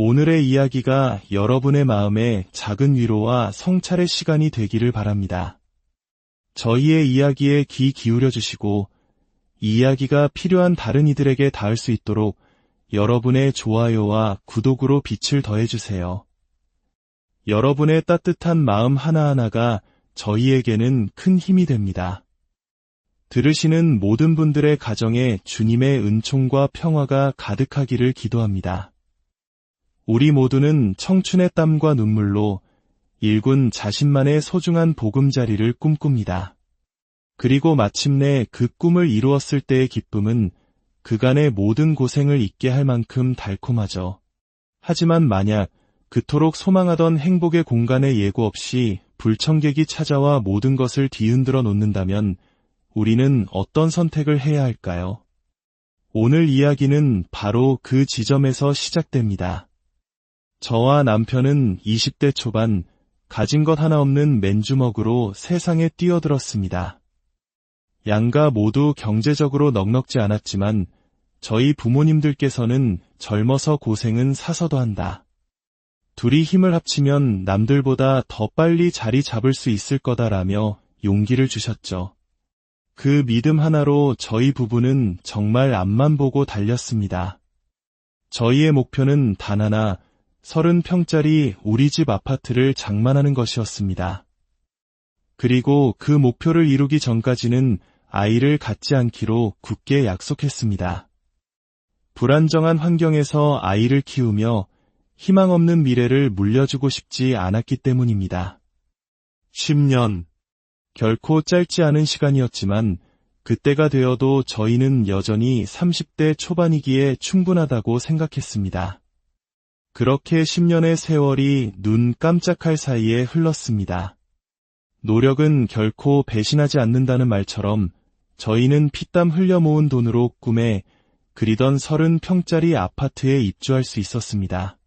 오늘의 이야기가 여러분의 마음에 작은 위로와 성찰의 시간이 되기를 바랍니다. 저희의 이야기에 귀 기울여 주시고 이 이야기가 필요한 다른 이들에게 닿을 수 있도록 여러분의 좋아요와 구독으로 빛을 더해주세요. 여러분의 따뜻한 마음 하나하나가 저희에게는 큰 힘이 됩니다. 들으시는 모든 분들의 가정에 주님의 은총과 평화가 가득하기를 기도합니다. 우리 모두는 청춘의 땀과 눈물로 일군 자신만의 소중한 보금자리를 꿈꿉니다. 그리고 마침내 그 꿈을 이루었을 때의 기쁨은 그간의 모든 고생을 잊게 할 만큼 달콤하죠. 하지만 만약 그토록 소망하던 행복의 공간에 예고 없이 불청객이 찾아와 모든 것을 뒤흔들어 놓는다면 우리는 어떤 선택을 해야 할까요? 오늘 이야기는 바로 그 지점에서 시작됩니다. 저와 남편은 20대 초반 가진 것 하나 없는 맨주먹으로 세상에 뛰어들었습니다. 양가 모두 경제적으로 넉넉지 않았지만 저희 부모님들께서는 젊어서 고생은 사서도 한다. 둘이 힘을 합치면 남들보다 더 빨리 자리 잡을 수 있을 거다라며 용기를 주셨죠. 그 믿음 하나로 저희 부부는 정말 앞만 보고 달렸습니다. 저희의 목표는 단 하나, 30평짜리 우리 집 아파트를 장만하는 것이었습니다. 그리고 그 목표를 이루기 전까지는 아이를 갖지 않기로 굳게 약속했습니다. 불안정한 환경에서 아이를 키우며 희망 없는 미래를 물려주고 싶지 않았기 때문입니다. 10년. 결코 짧지 않은 시간이었지만 그때가 되어도 저희는 여전히 30대 초반이기에 충분하다고 생각했습니다. 그렇게 10년의 세월이 눈 깜짝할 사이에 흘렀습니다. 노력은 결코 배신하지 않는다는 말처럼 저희는 피땀 흘려 모은 돈으로 꿈에 그리던 30평짜리 아파트에 입주할 수 있었습니다.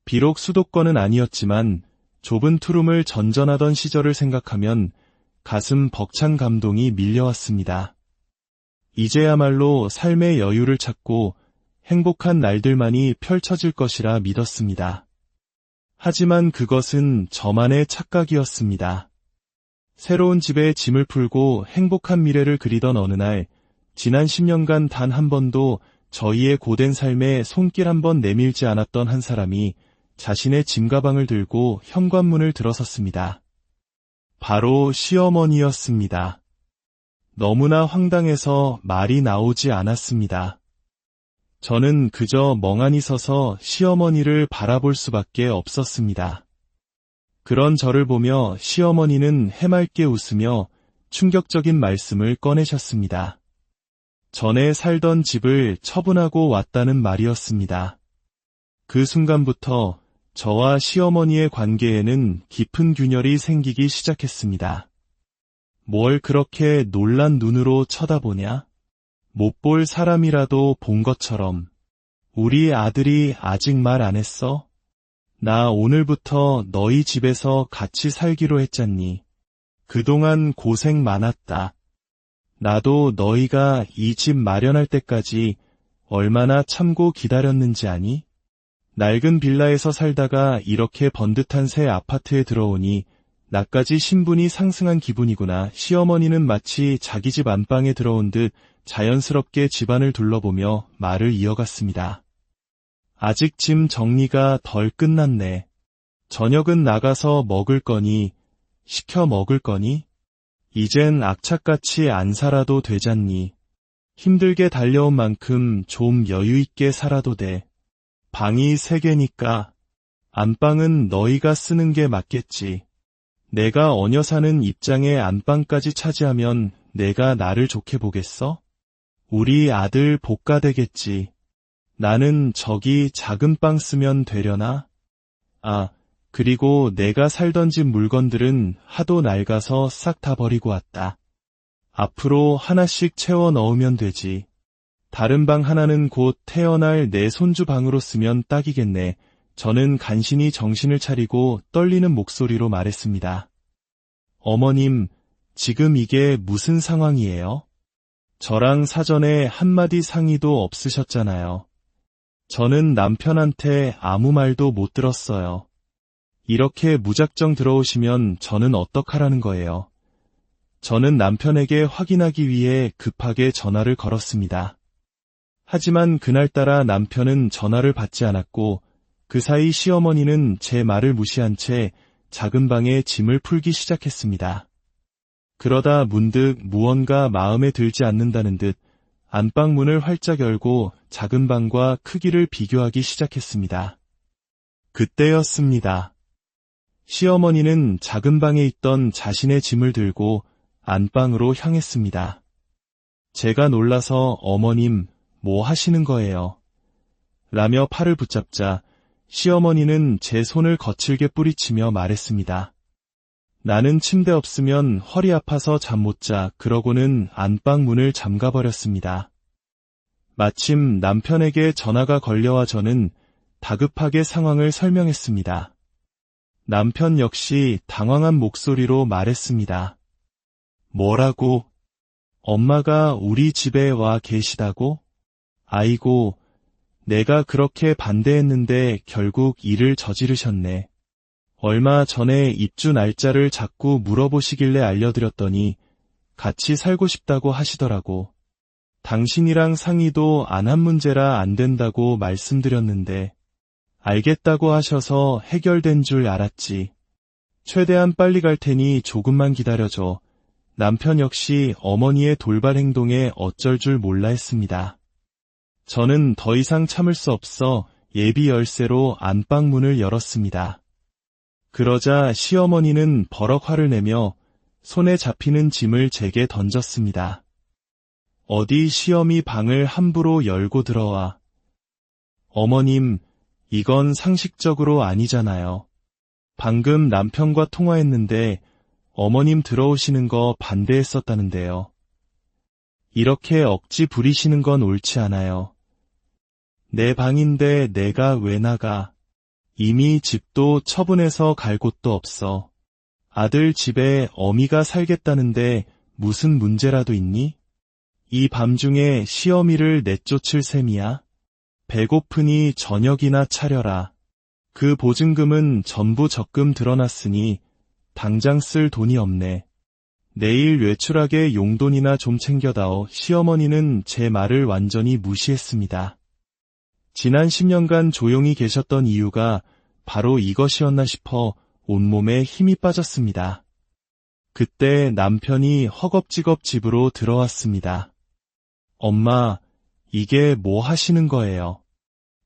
비록 수도권은 아니었지만 좁은 투룸을 전전하던 시절을 생각하면 가슴 벅찬 감동이 밀려왔습니다. 이제야말로 삶의 여유를 찾고 행복한 날들만이 펼쳐질 것이라 믿었습니다. 하지만 그것은 저만의 착각이었습니다. 새로운 집에 짐을 풀고 행복한 미래를 그리던 어느 날, 지난 10년간 단 한 번도 저희의 고된 삶에 손길 한 번 내밀지 않았던 한 사람이 자신의 짐가방을 들고 현관문을 들어섰습니다. 바로 시어머니였습니다. 너무나 황당해서 말이 나오지 않았습니다. 저는 그저 멍하니 서서 시어머니를 바라볼 수밖에 없었습니다. 그런 저를 보며 시어머니는 해맑게 웃으며 충격적인 말씀을 꺼내셨습니다. 전에 살던 집을 처분하고 왔다는 말이었습니다. 그 순간부터 저와 시어머니의 관계에는 깊은 균열이 생기기 시작했습니다. 뭘 그렇게 놀란 눈으로 쳐다보냐? 못 볼 사람이라도 본 것처럼. 우리 아들이 아직 말 안 했어? 나 오늘부터 너희 집에서 같이 살기로 했잖니. 그동안 고생 많았다. 나도 너희가 이 집 마련할 때까지 얼마나 참고 기다렸는지 아니? 낡은 빌라에서 살다가 이렇게 번듯한 새 아파트에 들어오니 나까지 신분이 상승한 기분이구나. 시어머니는 마치 자기 집 안방에 들어온 듯 자연스럽게 집안을 둘러보며 말을 이어갔습니다. 아직 짐 정리가 덜 끝났네. 저녁은 나가서 먹을 거니? 시켜 먹을 거니? 이젠 악착같이 안 살아도 되잖니. 힘들게 달려온 만큼 좀 여유있게 살아도 돼. 방이 3개니까 안방은 너희가 쓰는 게 맞겠지. 내가 어녀 사는 입장에 안방까지 차지하면 내가 나를 좋게 보겠어? 우리 아들 복가 되겠지. 나는 저기 작은 방 쓰면 되려나? 아, 그리고 내가 살던 집 물건들은 하도 낡아서 싹 다 버리고 왔다. 앞으로 하나씩 채워 넣으면 되지. 다른 방 하나는 곧 태어날 내 손주 방으로 쓰면 딱이겠네. 저는 간신히 정신을 차리고 떨리는 목소리로 말했습니다. 어머님, 지금 이게 무슨 상황이에요? 저랑 사전에 한마디 상의도 없으셨잖아요. 저는 남편한테 아무 말도 못 들었어요. 이렇게 무작정 들어오시면 저는 어떡하라는 거예요. 저는 남편에게 확인하기 위해 급하게 전화를 걸었습니다. 하지만 그날따라 남편은 전화를 받지 않았고 그 사이 시어머니는 제 말을 무시한 채 작은 방에 짐을 풀기 시작했습니다. 그러다 문득 무언가 마음에 들지 않는다는 듯 안방 문을 활짝 열고 작은 방과 크기를 비교하기 시작했습니다. 그때였습니다. 시어머니는 작은 방에 있던 자신의 짐을 들고 안방으로 향했습니다. 제가 놀라서 어머님, 뭐 하시는 거예요? 라며 팔을 붙잡자 시어머니는 제 손을 거칠게 뿌리치며 말했습니다. 나는 침대 없으면 허리 아파서 잠 못 자. 그러고는 안방 문을 잠가버렸습니다. 마침 남편에게 전화가 걸려와 저는 다급하게 상황을 설명했습니다. 남편 역시 당황한 목소리로 말했습니다. 뭐라고? 엄마가 우리 집에 와 계시다고? 아이고, 내가 그렇게 반대했는데 결국 일을 저지르셨네. 얼마 전에 입주 날짜를 자꾸 물어보시길래 알려드렸더니 같이 살고 싶다고 하시더라고. 당신이랑 상의도 안 한 문제라 안 된다고 말씀드렸는데 알겠다고 하셔서 해결된 줄 알았지. 최대한 빨리 갈 테니 조금만 기다려줘. 남편 역시 어머니의 돌발 행동에 어쩔 줄 몰라 했습니다. 저는 더 이상 참을 수 없어 예비 열쇠로 안방 문을 열었습니다. 그러자 시어머니는 버럭 화를 내며 손에 잡히는 짐을 제게 던졌습니다. 어디 시어미 방을 함부로 열고 들어와. 어머님, 이건 상식적으로 아니잖아요. 방금 남편과 통화했는데 어머님 들어오시는 거 반대했었다는데요. 이렇게 억지 부리시는 건 옳지 않아요. 내 방인데 내가 왜 나가. 이미 집도 처분해서 갈 곳도 없어. 아들 집에 어미가 살겠다는데 무슨 문제라도 있니? 이 밤중에 시어미를 내쫓을 셈이야? 배고프니 저녁이나 차려라. 그 보증금은 전부 적금 들어놨으니 당장 쓸 돈이 없네. 내일 외출하게 용돈이나 좀 챙겨다오. 시어머니는 제 말을 완전히 무시했습니다. 지난 10년간 조용히 계셨던 이유가 바로 이것이었나 싶어 온몸에 힘이 빠졌습니다. 그때 남편이 허겁지겁 집으로 들어왔습니다. 엄마, 이게 뭐 하시는 거예요?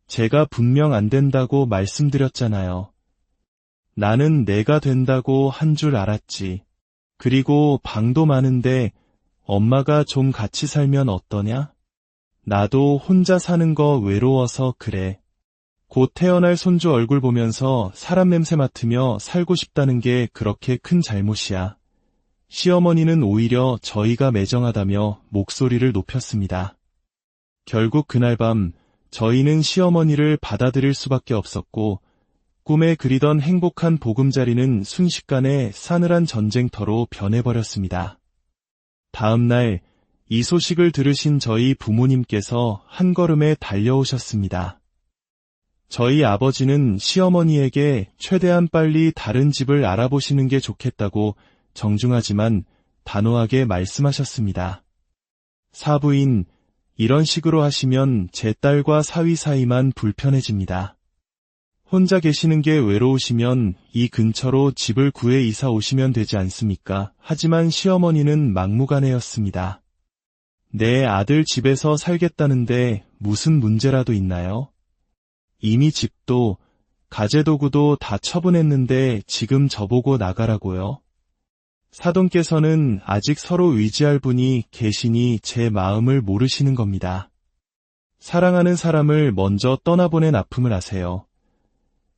제가 분명 안 된다고 말씀드렸잖아요. 나는 내가 된다고 한 줄 알았지. 그리고 방도 많은데 엄마가 좀 같이 살면 어떠냐? 나도 혼자 사는 거 외로워서 그래. 곧 태어날 손주 얼굴 보면서 사람 냄새 맡으며 살고 싶다는 게 그렇게 큰 잘못이야. 시어머니는 오히려 저희가 매정하다며 목소리를 높였습니다. 결국 그날 밤 저희는 시어머니를 받아들일 수밖에 없었고 꿈에 그리던 행복한 보금자리는 순식간에 싸늘한 전쟁터로 변해버렸습니다. 다음 날 이 소식을 들으신 저희 부모님께서 한 걸음에 달려오셨습니다. 저희 아버지는 시어머니에게 최대한 빨리 다른 집을 알아보시는 게 좋겠다고 정중하지만 단호하게 말씀하셨습니다. 사부인, 이런 식으로 하시면 제 딸과 사위 사이만 불편해집니다. 혼자 계시는 게 외로우시면 이 근처로 집을 구해 이사 오시면 되지 않습니까? 하지만 시어머니는 막무가내였습니다. 내 아들 집에서 살겠다는데 무슨 문제라도 있나요? 이미 집도 가재도구도 다 처분했는데 지금 저보고 나가라고요? 사돈께서는 아직 서로 의지할 분이 계시니 제 마음을 모르시는 겁니다. 사랑하는 사람을 먼저 떠나보낸 아픔을 아세요.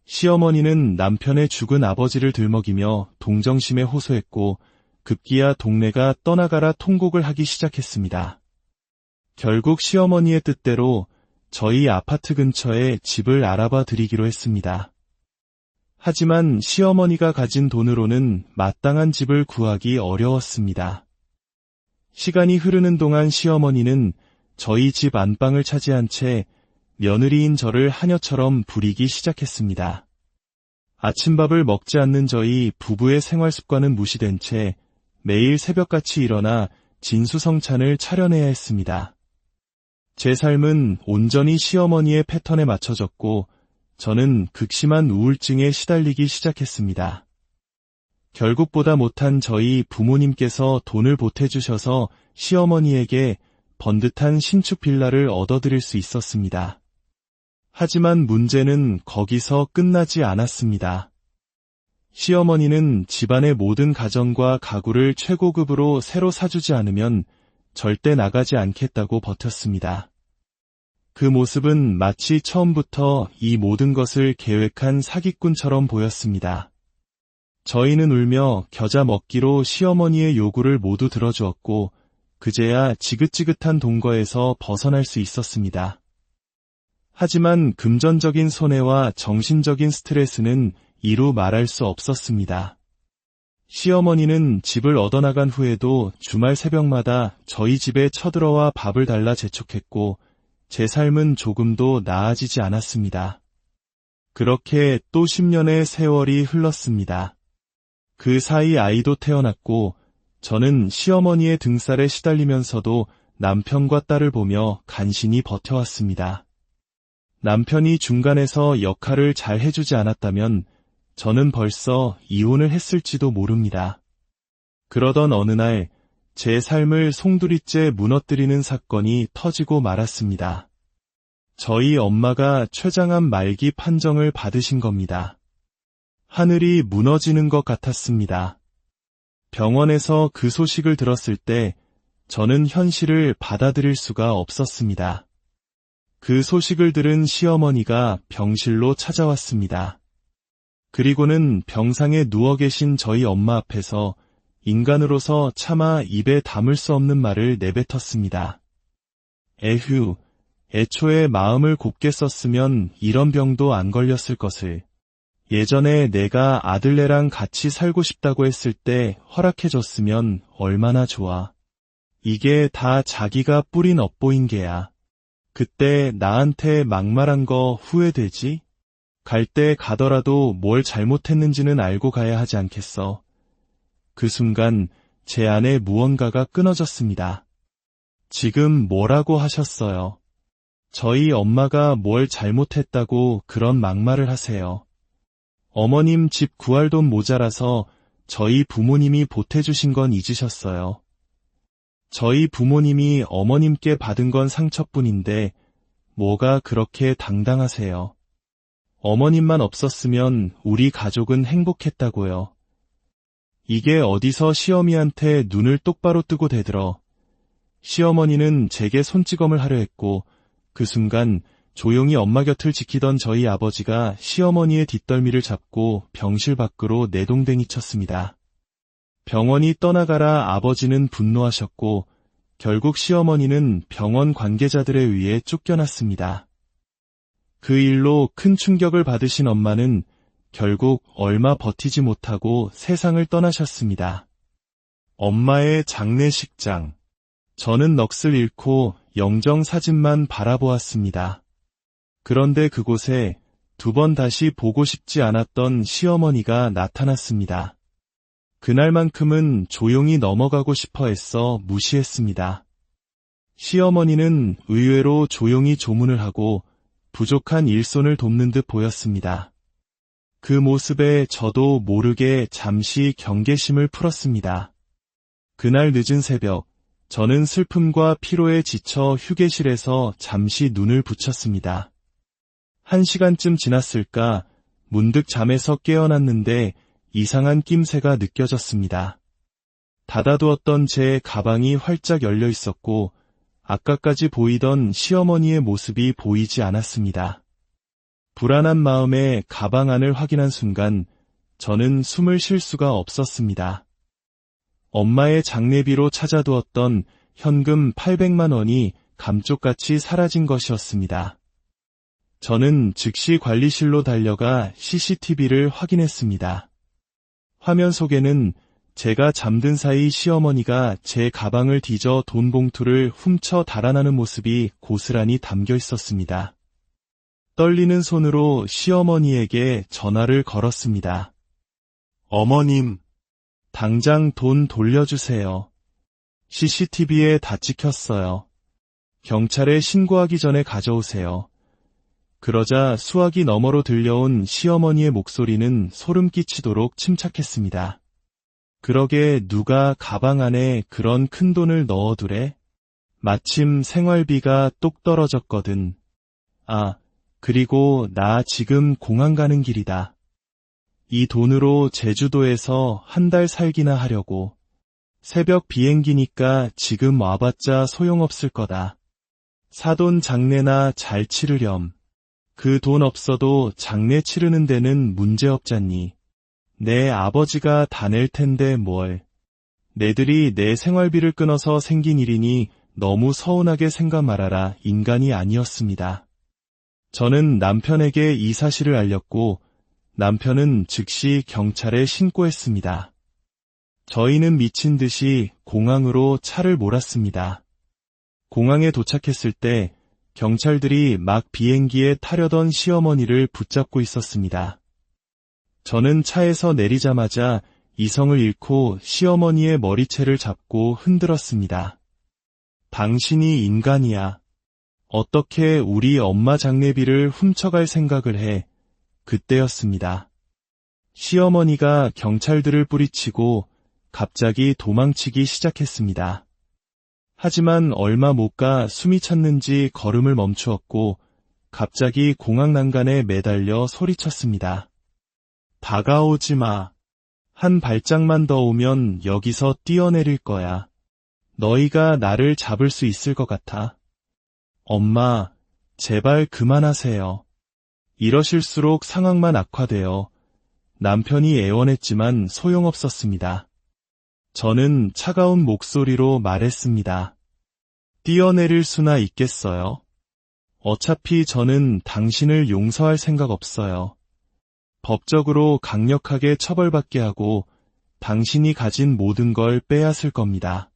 시어머니는 남편의 죽은 아버지를 들먹이며 동정심에 호소했고 급기야 동네가 떠나가라 통곡을 하기 시작했습니다. 결국 시어머니의 뜻대로 저희 아파트 근처에 집을 알아봐 드리기로 했습니다. 하지만 시어머니가 가진 돈으로는 마땅한 집을 구하기 어려웠습니다. 시간이 흐르는 동안 시어머니는 저희 집 안방을 차지한 채 며느리인 저를 하녀처럼 부리기 시작했습니다. 아침밥을 먹지 않는 저희 부부의 생활 습관은 무시된 채 매일 새벽같이 일어나 진수성찬을 차려내야 했습니다. 제 삶은 온전히 시어머니의 패턴에 맞춰졌고 저는 극심한 우울증에 시달리기 시작했습니다. 결국 보다 못한 저희 부모님께서 돈을 보태주셔서 시어머니에게 번듯한 신축 빌라를 얻어드릴 수 있었습니다. 하지만 문제는 거기서 끝나지 않았습니다. 시어머니는 집안의 모든 가전과 가구를 최고급으로 새로 사주지 않으면 절대 나가지 않겠다고 버텼습니다. 그 모습은 마치 처음부터 이 모든 것을 계획한 사기꾼처럼 보였습니다. 저희는 울며 겨자 먹기로 시어머니의 요구를 모두 들어주었고 그제야 지긋지긋한 동거에서 벗어날 수 있었습니다. 하지만 금전적인 손해와 정신적인 스트레스는 이루 말할 수 없었습니다. 시어머니는 집을 얻어나간 후에도 주말 새벽마다 저희 집에 쳐들어와 밥을 달라 재촉했고 제 삶은 조금도 나아지지 않았습니다. 그렇게 또 10년의 세월이 흘렀습니다. 그 사이 아이도 태어났고 저는 시어머니의 등살에 시달리면서도 남편과 딸을 보며 간신히 버텨왔습니다. 남편이 중간에서 역할을 잘 해주지 않았다면 저는 벌써 이혼을 했을지도 모릅니다. 그러던 어느 날 제 삶을 송두리째 무너뜨리는 사건이 터지고 말았습니다. 저희 엄마가 췌장암 말기 판정을 받으신 겁니다. 하늘이 무너지는 것 같았습니다. 병원에서 그 소식을 들었을 때 저는 현실을 받아들일 수가 없었습니다. 그 소식을 들은 시어머니가 병실로 찾아왔습니다. 그리고는 병상에 누워 계신 저희 엄마 앞에서 인간으로서 차마 입에 담을 수 없는 말을 내뱉었습니다. 에휴, 애초에 마음을 곱게 썼으면 이런 병도 안 걸렸을 것을. 예전에 내가 아들네랑 같이 살고 싶다고 했을 때 허락해줬으면 얼마나 좋아. 이게 다 자기가 뿌린 업보인 게야. 그때 나한테 막말한 거 후회되지? 갈 때 가더라도 뭘 잘못했는지는 알고 가야 하지 않겠어. 그 순간 제 안에 무언가가 끊어졌습니다. 지금 뭐라고 하셨어요? 저희 엄마가 뭘 잘못했다고 그런 막말을 하세요. 어머님 집 구할 돈 모자라서 저희 부모님이 보태주신 건 잊으셨어요. 저희 부모님이 어머님께 받은 건 상처뿐인데 뭐가 그렇게 당당하세요. 어머님만 없었으면 우리 가족은 행복했다고요. 이게 어디서 시어미한테 눈을 똑바로 뜨고 대들어. 시어머니는 제게 손찌검을 하려 했고 그 순간 조용히 엄마 곁을 지키던 저희 아버지가 시어머니의 뒷덜미를 잡고 병실 밖으로 내동댕이 쳤습니다. 병원이 떠나가라 아버지는 분노하셨고 결국 시어머니는 병원 관계자들에 의해 쫓겨났습니다. 그 일로 큰 충격을 받으신 엄마는 결국 얼마 버티지 못하고 세상을 떠나셨습니다. 엄마의 장례식장. 저는 넋을 잃고 영정 사진만 바라보았습니다. 그런데 그곳에 두 번 다시 보고 싶지 않았던 시어머니가 나타났습니다. 그날만큼은 조용히 넘어가고 싶어 했어 무시했습니다. 시어머니는 의외로 조용히 조문을 하고 부족한 일손을 돕는 듯 보였습니다. 그 모습에 저도 모르게 잠시 경계심을 풀었습니다. 그날 늦은 새벽, 저는 슬픔과 피로에 지쳐 휴게실에서 잠시 눈을 붙였습니다. 1시간쯤 지났을까 문득 잠에서 깨어났는데 이상한 낌새가 느껴졌습니다. 닫아두었던 제 가방이 활짝 열려 있었고 아까까지 보이던 시어머니의 모습이 보이지 않았습니다. 불안한 마음에 가방 안을 확인한 순간 저는 숨을 쉴 수가 없었습니다. 엄마의 장례비로 찾아두었던 현금 800만 원이 감쪽같이 사라진 것이었습니다. 저는 즉시 관리실로 달려가 CCTV를 확인했습니다. 화면 속에는 제가 잠든 사이 시어머니가 제 가방을 뒤져 돈 봉투를 훔쳐 달아나는 모습이 고스란히 담겨 있었습니다. 떨리는 손으로 시어머니에게 전화를 걸었습니다. 어머님, 당장 돈 돌려주세요. CCTV에 다 찍혔어요. 경찰에 신고하기 전에 가져오세요. 그러자 수화기 너머로 들려온 시어머니의 목소리는 소름 끼치도록 침착했습니다. 그러게 누가 가방 안에 그런 큰 돈을 넣어두래? 마침 생활비가 똑 떨어졌거든. 아, 그리고 나 지금 공항 가는 길이다. 이 돈으로 제주도에서 한 달 살기나 하려고. 새벽 비행기니까 지금 와봤자 소용없을 거다. 사돈 장례나 잘 치르렴. 그 돈 없어도 장례 치르는 데는 문제없잖니. 내 아버지가 다 낼 텐데 뭘. 내들이 내 생활비를 끊어서 생긴 일이니 너무 서운하게 생각 말아라. 인간이 아니었습니다. 저는 남편에게 이 사실을 알렸고 남편은 즉시 경찰에 신고했습니다. 저희는 미친 듯이 공항으로 차를 몰았습니다. 공항에 도착했을 때 경찰들이 막 비행기에 타려던 시어머니를 붙잡고 있었습니다. 저는 차에서 내리자마자 이성을 잃고 시어머니의 머리채를 잡고 흔들었습니다. 당신이 인간이야. 어떻게 우리 엄마 장례비를 훔쳐갈 생각을 해. 그때였습니다. 시어머니가 경찰들을 뿌리치고 갑자기 도망치기 시작했습니다. 하지만 얼마 못 가 숨이 찼는지 걸음을 멈추었고 갑자기 공항 난간에 매달려 소리쳤습니다. 다가오지 마. 한 발짝만 더 오면 여기서 뛰어내릴 거야. 너희가 나를 잡을 수 있을 것 같아. 엄마, 제발 그만하세요. 이러실수록 상황만 악화되어 남편이 애원했지만 소용없었습니다. 저는 차가운 목소리로 말했습니다. 뛰어내릴 수나 있겠어요? 어차피 저는 당신을 용서할 생각 없어요. 법적으로 강력하게 처벌받게 하고 당신이 가진 모든 걸 빼앗을 겁니다.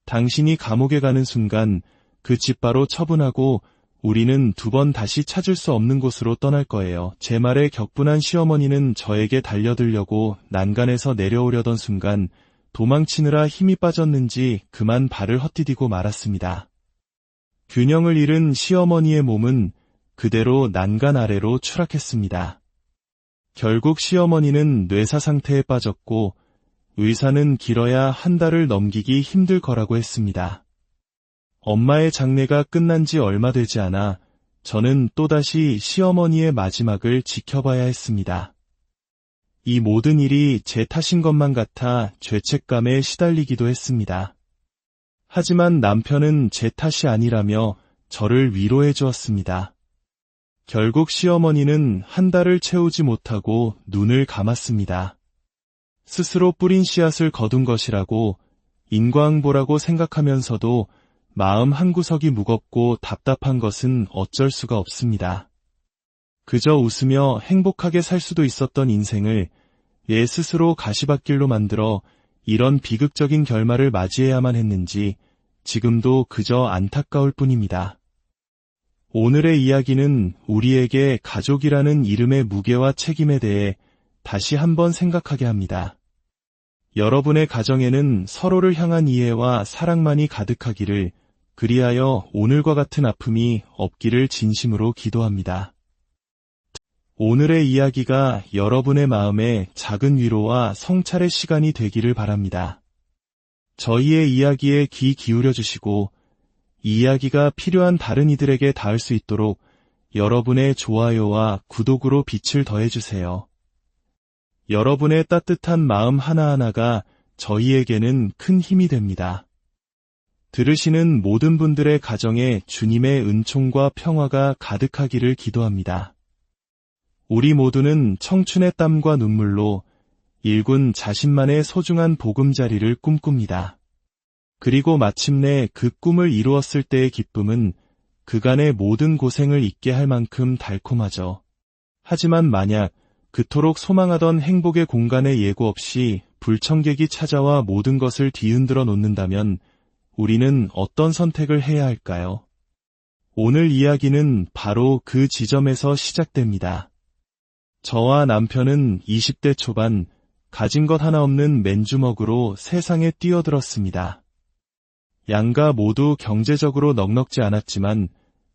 당신이 감옥에 가는 순간 그 집 바로 처분하고 우리는 두 번 다시 찾을 수 없는 곳으로 떠날 거예요. 제 말에 격분한 시어머니는 저에게 달려들려고 난간에서 내려오려던 순간 도망치느라 힘이 빠졌는지 그만 발을 헛디디고 말았습니다. 균형을 잃은 시어머니의 몸은 그대로 난간 아래로 추락했습니다. 결국 시어머니는 뇌사 상태에 빠졌고 의사는 길어야 한 달을 넘기기 힘들 거라고 했습니다. 엄마의 장례가 끝난 지 얼마 되지 않아 저는 또다시 시어머니의 마지막을 지켜봐야 했습니다. 이 모든 일이 제 탓인 것만 같아 죄책감에 시달리기도 했습니다. 하지만 남편은 제 탓이 아니라며 저를 위로해 주었습니다. 결국 시어머니는 한 달을 채우지 못하고 눈을 감았습니다. 스스로 뿌린 씨앗을 거둔 것이라고 인과응보라고 생각하면서도 마음 한구석이 무겁고 답답한 것은 어쩔 수가 없습니다. 그저 웃으며 행복하게 살 수도 있었던 인생을 얘 스스로 가시밭길로 만들어 이런 비극적인 결말을 맞이해야만 했는지 지금도 그저 안타까울 뿐입니다. 오늘의 이야기는 우리에게 가족이라는 이름의 무게와 책임에 대해 다시 한번 생각하게 합니다. 여러분의 가정에는 서로를 향한 이해와 사랑만이 가득하기를, 그리하여 오늘과 같은 아픔이 없기를 진심으로 기도합니다. 오늘의 이야기가 여러분의 마음에 작은 위로와 성찰의 시간이 되기를 바랍니다. 저희의 이야기에 귀 기울여 주시고 이 이야기가 필요한 다른 이들에게 닿을 수 있도록 여러분의 좋아요와 구독으로 빛을 더해주세요. 여러분의 따뜻한 마음 하나하나가 저희에게는 큰 힘이 됩니다. 들으시는 모든 분들의 가정에 주님의 은총과 평화가 가득하기를 기도합니다. 우리 모두는 청춘의 땀과 눈물로 일군 자신만의 소중한 보금자리를 꿈꿉니다. 그리고 마침내 그 꿈을 이루었을 때의 기쁨은 그간의 모든 고생을 잊게 할 만큼 달콤하죠. 하지만 만약 그토록 소망하던 행복의 공간에 예고 없이 불청객이 찾아와 모든 것을 뒤흔들어 놓는다면 우리는 어떤 선택을 해야 할까요? 오늘 이야기는 바로 그 지점에서 시작됩니다. 저와 남편은 20대 초반, 가진 것 하나 없는 맨주먹으로 세상에 뛰어들었습니다. 양가 모두 경제적으로 넉넉지 않았지만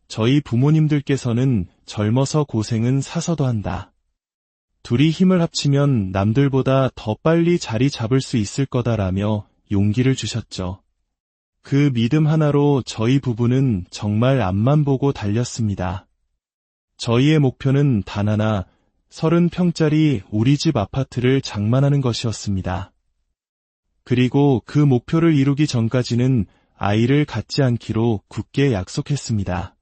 저희 부모님들께서는 젊어서 고생은 사서도 한다. 둘이 힘을 합치면 남들보다 더 빨리 자리 잡을 수 있을 거다라며 용기를 주셨죠. 그 믿음 하나로 저희 부부는 정말 앞만 보고 달렸습니다. 저희의 목표는 단 하나, 30평짜리 우리 집 아파트를 장만하는 것이었습니다. 그리고 그 목표를 이루기 전까지는 아이를 갖지 않기로 굳게 약속했습니다.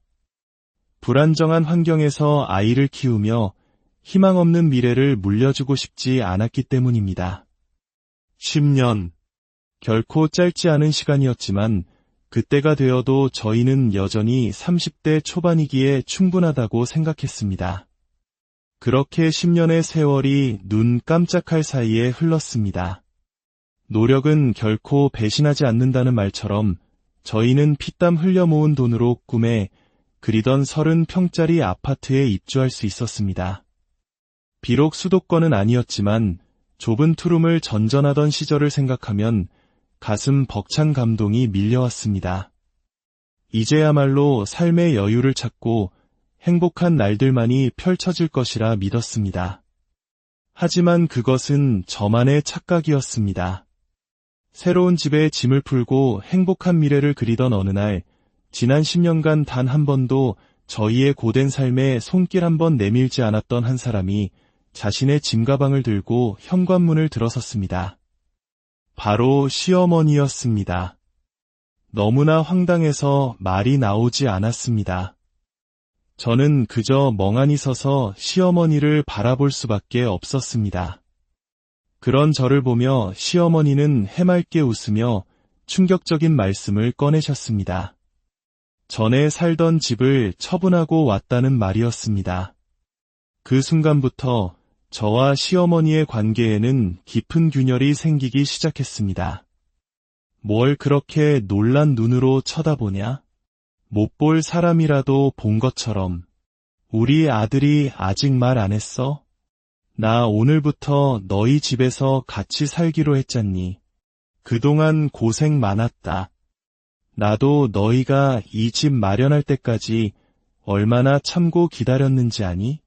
불안정한 환경에서 아이를 키우며 희망 없는 미래를 물려주고 싶지 않았기 때문입니다. 10년. 결코 짧지 않은 시간이었지만 그때가 되어도 저희는 여전히 30대 초반이기에 충분하다고 생각했습니다. 그렇게 10년의 세월이 눈 깜짝할 사이에 흘렀습니다. 노력은 결코 배신하지 않는다는 말처럼 저희는 피땀 흘려 모은 돈으로 꿈에 그리던 30평짜리 아파트에 입주할 수 있었습니다. 비록 수도권은 아니었지만 좁은 투룸을 전전하던 시절을 생각하면 가슴 벅찬 감동이 밀려왔습니다. 이제야말로 삶의 여유를 찾고 행복한 날들만이 펼쳐질 것이라 믿었습니다. 하지만 그것은 저만의 착각이었습니다. 새로운 집에 짐을 풀고 행복한 미래를 그리던 어느 날, 지난 10년간 단 한 번도 저희의 고된 삶에 손길 한 번 내밀지 않았던 한 사람이 자신의 짐가방을 들고 현관문을 들어섰습니다. 바로 시어머니였습니다. 너무나 황당해서 말이 나오지 않았습니다. 저는 그저 멍하니 서서 시어머니를 바라볼 수밖에 없었습니다. 그런 저를 보며 시어머니는 해맑게 웃으며 충격적인 말씀을 꺼내셨습니다. 전에 살던 집을 처분하고 왔다는 말이었습니다. 그 순간부터 저와 시어머니의 관계에는 깊은 균열이 생기기 시작했습니다. 뭘 그렇게 놀란 눈으로 쳐다보냐? 못 볼 사람이라도 본 것처럼. 우리 아들이 아직 말 안 했어? 나 오늘부터 너희 집에서 같이 살기로 했잖니. 그동안 고생 많았다. 나도 너희가 이 집 마련할 때까지 얼마나 참고 기다렸는지 아니?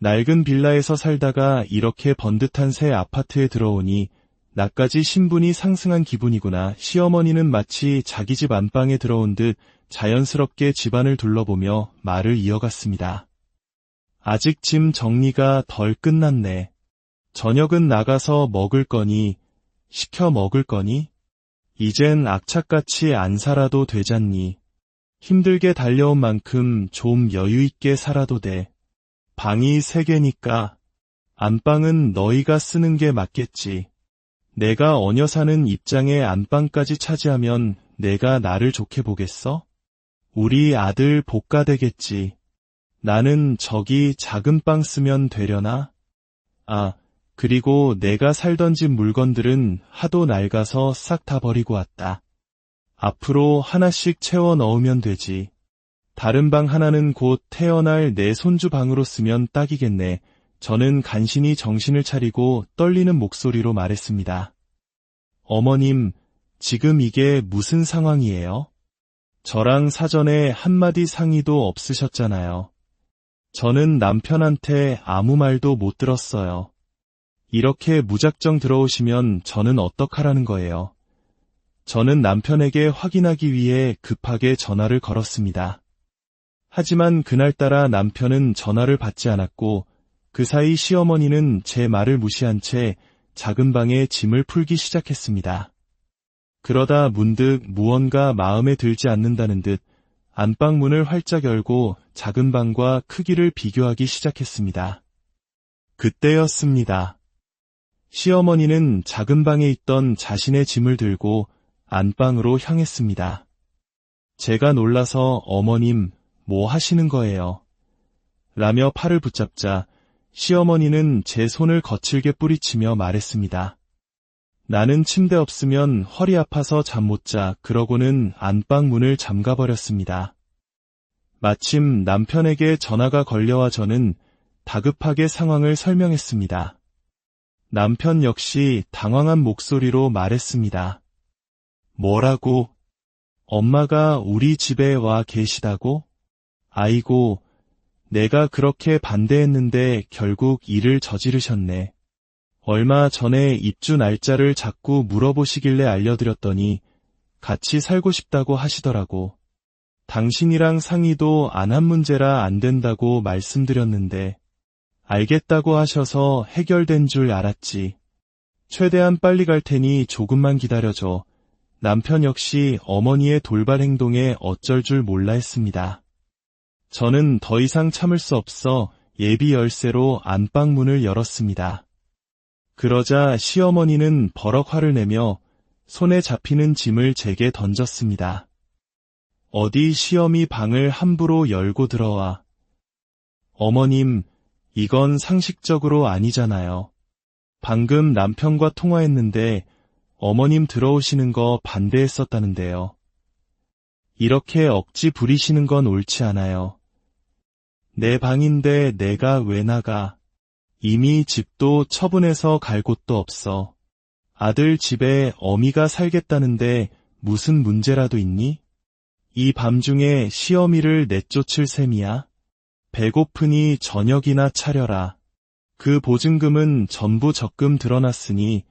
낡은 빌라에서 살다가 이렇게 번듯한 새 아파트에 들어오니 나까지 신분이 상승한 기분이구나. 시어머니는 마치 자기 집 안방에 들어온 듯 자연스럽게 집안을 둘러보며 말을 이어갔습니다. 아직 짐 정리가 덜 끝났네. 저녁은 나가서 먹을 거니? 시켜 먹을 거니? 이젠 악착같이 안 살아도 되잖니. 힘들게 달려온 만큼 좀 여유있게 살아도 돼. 방이 3개니까 안방은 너희가 쓰는 게 맞겠지. 내가 얹어 사는 입장에 안방까지 차지하면 내가 나를 좋게 보겠어? 우리 아들 복가 되겠지. 나는 저기 작은 방 쓰면 되려나? 아, 그리고 내가 살던 집 물건들은 하도 낡아서 싹 다 버리고 왔다. 앞으로 하나씩 채워 넣으면 되지. 다른 방 하나는 곧 태어날 내 손주 방으로 쓰면 딱이겠네. 저는 간신히 정신을 차리고 떨리는 목소리로 말했습니다. 어머님, 지금 이게 무슨 상황이에요? 저랑 사전에 한마디 상의도 없으셨잖아요. 저는 남편한테 아무 말도 못 들었어요. 이렇게 무작정 들어오시면 저는 어떡하라는 거예요? 저는 남편에게 확인하기 위해 급하게 전화를 걸었습니다. 하지만 그날따라 남편은 전화를 받지 않았고 그 사이 시어머니는 제 말을 무시한 채 작은 방에 짐을 풀기 시작했습니다. 그러다 문득 무언가 마음에 들지 않는다는 듯 안방 문을 활짝 열고 작은 방과 크기를 비교하기 시작했습니다. 그때였습니다. 시어머니는 작은 방에 있던 자신의 짐을 들고 안방으로 향했습니다. 제가 놀라서 어머님, 뭐 하시는 거예요? 라며 팔을 붙잡자 시어머니는 제 손을 거칠게 뿌리치며 말했습니다. 나는 침대 없으면 허리 아파서 잠 못 자. 그러고는 안방 문을 잠가버렸습니다. 마침 남편에게 전화가 걸려와 저는 다급하게 상황을 설명했습니다. 남편 역시 당황한 목소리로 말했습니다. 뭐라고? 엄마가 우리 집에 와 계시다고? 아이고, 내가 그렇게 반대했는데 결국 일을 저지르셨네. 얼마 전에 입주 날짜를 자꾸 물어보시길래 알려드렸더니 같이 살고 싶다고 하시더라고. 당신이랑 상의도 안 한 문제라 안 된다고 말씀드렸는데 알겠다고 하셔서 해결된 줄 알았지. 최대한 빨리 갈 테니 조금만 기다려줘. 남편 역시 어머니의 돌발 행동에 어쩔 줄 몰라 했습니다. 저는 더 이상 참을 수 없어 예비 열쇠로 안방 문을 열었습니다. 그러자 시어머니는 버럭 화를 내며 손에 잡히는 짐을 제게 던졌습니다. 어디 시어미 방을 함부로 열고 들어와. 어머님, 이건 상식적으로 아니잖아요. 방금 남편과 통화했는데 어머님 들어오시는 거 반대했었다는데요. 이렇게 억지 부리시는 건 옳지 않아요. 내 방인데 내가 왜 나가. 이미 집도 처분해서 갈 곳도 없어. 아들 집에 어미가 살겠다는데 무슨 문제라도 있니? 이 밤중에 시어미를 내쫓을 셈이야? 배고프니 저녁이나 차려라. 그 보증금은 전부 적금 들어놨으니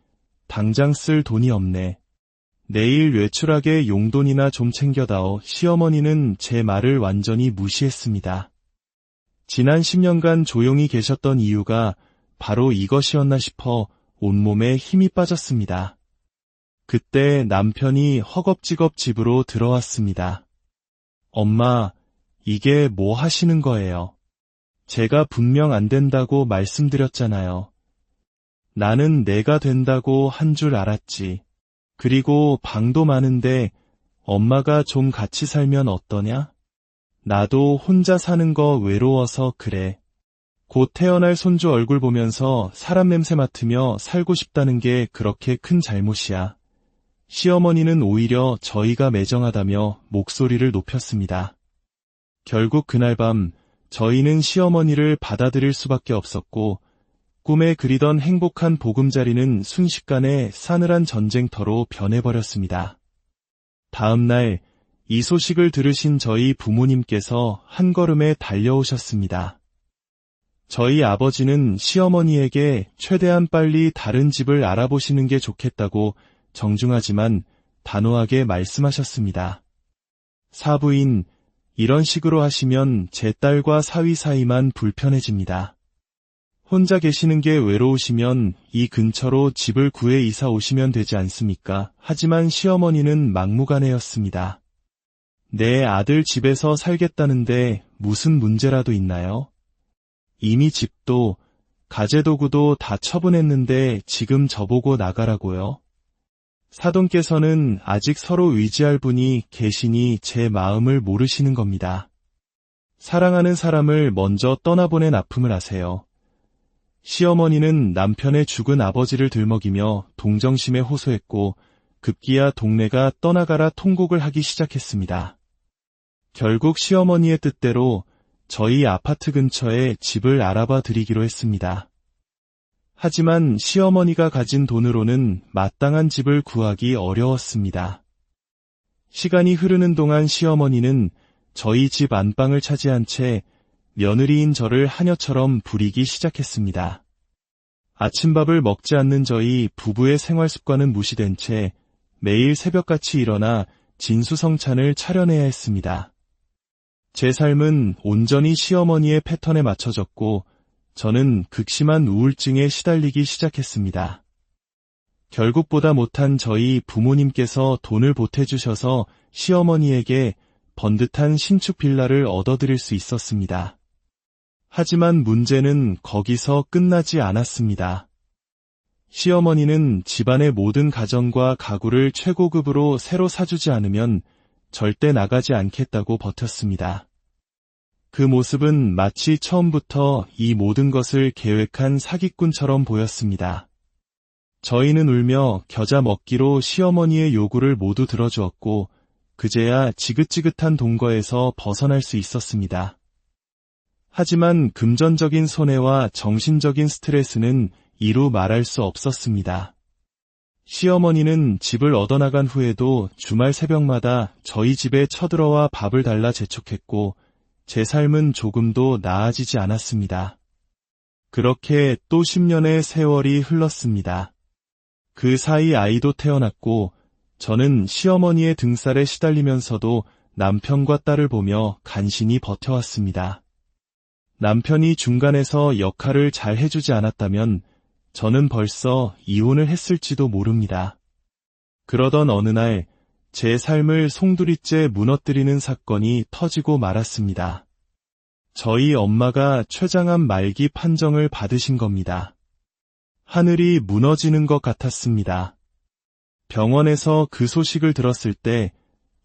당장 쓸 돈이 없네. 내일 외출하게 용돈이나 좀 챙겨다오. 시어머니는 제 말을 완전히 무시했습니다. 지난 10년간 조용히 계셨던 이유가 바로 이것이었나 싶어 온몸에 힘이 빠졌습니다. 그때 남편이 허겁지겁 집으로 들어왔습니다. 엄마, 이게 뭐 하시는 거예요? 제가 분명 안 된다고 말씀드렸잖아요. 나는 내가 된다고 한 줄 알았지. 그리고 방도 많은데 엄마가 좀 같이 살면 어떠냐? 나도 혼자 사는 거 외로워서 그래. 곧 태어날 손주 얼굴 보면서 사람 냄새 맡으며 살고 싶다는 게 그렇게 큰 잘못이야. 시어머니는 오히려 저희가 매정하다며 목소리를 높였습니다. 결국 그날 밤 저희는 시어머니를 받아들일 수밖에 없었고 꿈에 그리던 행복한 보금자리는 순식간에 싸늘한 전쟁터로 변해버렸습니다. 다음 날 이 소식을 들으신 저희 부모님께서 한 걸음에 달려오셨습니다. 저희 아버지는 시어머니에게 최대한 빨리 다른 집을 알아보시는 게 좋겠다고 정중하지만 단호하게 말씀하셨습니다. 사부인, 이런 식으로 하시면 제 딸과 사위 사이만 불편해집니다. 혼자 계시는 게 외로우시면 이 근처로 집을 구해 이사 오시면 되지 않습니까? 하지만 시어머니는 막무가내였습니다. 내 아들 집에서 살겠다는데 무슨 문제라도 있나요? 이미 집도 가재도구도 다 처분했는데 지금 저보고 나가라고요? 사돈께서는 아직 서로 의지할 분이 계시니 제 마음을 모르시는 겁니다. 사랑하는 사람을 먼저 떠나보낸 아픔을 아세요. 시어머니는 남편의 죽은 아버지를 들먹이며 동정심에 호소했고 급기야 동네가 떠나가라 통곡을 하기 시작했습니다. 결국 시어머니의 뜻대로 저희 아파트 근처에 집을 알아봐 드리기로 했습니다. 하지만 시어머니가 가진 돈으로는 마땅한 집을 구하기 어려웠습니다. 시간이 흐르는 동안 시어머니는 저희 집 안방을 차지한 채 며느리인 저를 하녀처럼 부리기 시작했습니다. 아침밥을 먹지 않는 저희 부부의 생활 습관은 무시된 채 매일 새벽같이 일어나 진수성찬을 차려내야 했습니다. 제 삶은 온전히 시어머니의 패턴에 맞춰졌고 저는 극심한 우울증에 시달리기 시작했습니다. 결국 보다 못한 저희 부모님께서 돈을 보태주셔서 시어머니에게 번듯한 신축 빌라를 얻어드릴 수 있었습니다. 하지만 문제는 거기서 끝나지 않았습니다. 시어머니는 집안의 모든 가전과 가구를 최고급으로 새로 사주지 않으면 절대 나가지 않겠다고 버텼습니다. 그 모습은 마치 처음부터 이 모든 것을 계획한 사기꾼처럼 보였습니다. 저희는 울며 겨자 먹기로 시어머니의 요구를 모두 들어주었고 그제야 지긋지긋한 동거에서 벗어날 수 있었습니다. 하지만 금전적인 손해와 정신적인 스트레스는 이루 말할 수 없었습니다. 시어머니는 집을 얻어나간 후에도 주말 새벽마다 저희 집에 쳐들어와 밥을 달라 재촉했고 제 삶은 조금도 나아지지 않았습니다. 그렇게 또 10년의 세월이 흘렀습니다. 그 사이 아이도 태어났고 저는 시어머니의 등살에 시달리면서도 남편과 딸을 보며 간신히 버텨왔습니다. 남편이 중간에서 역할을 잘 해주지 않았다면 저는 벌써 이혼을 했을지도 모릅니다. 그러던 어느 날 제 삶을 송두리째 무너뜨리는 사건이 터지고 말았습니다. 저희 엄마가 췌장암 말기 판정을 받으신 겁니다. 하늘이 무너지는 것 같았습니다. 병원에서 그 소식을 들었을 때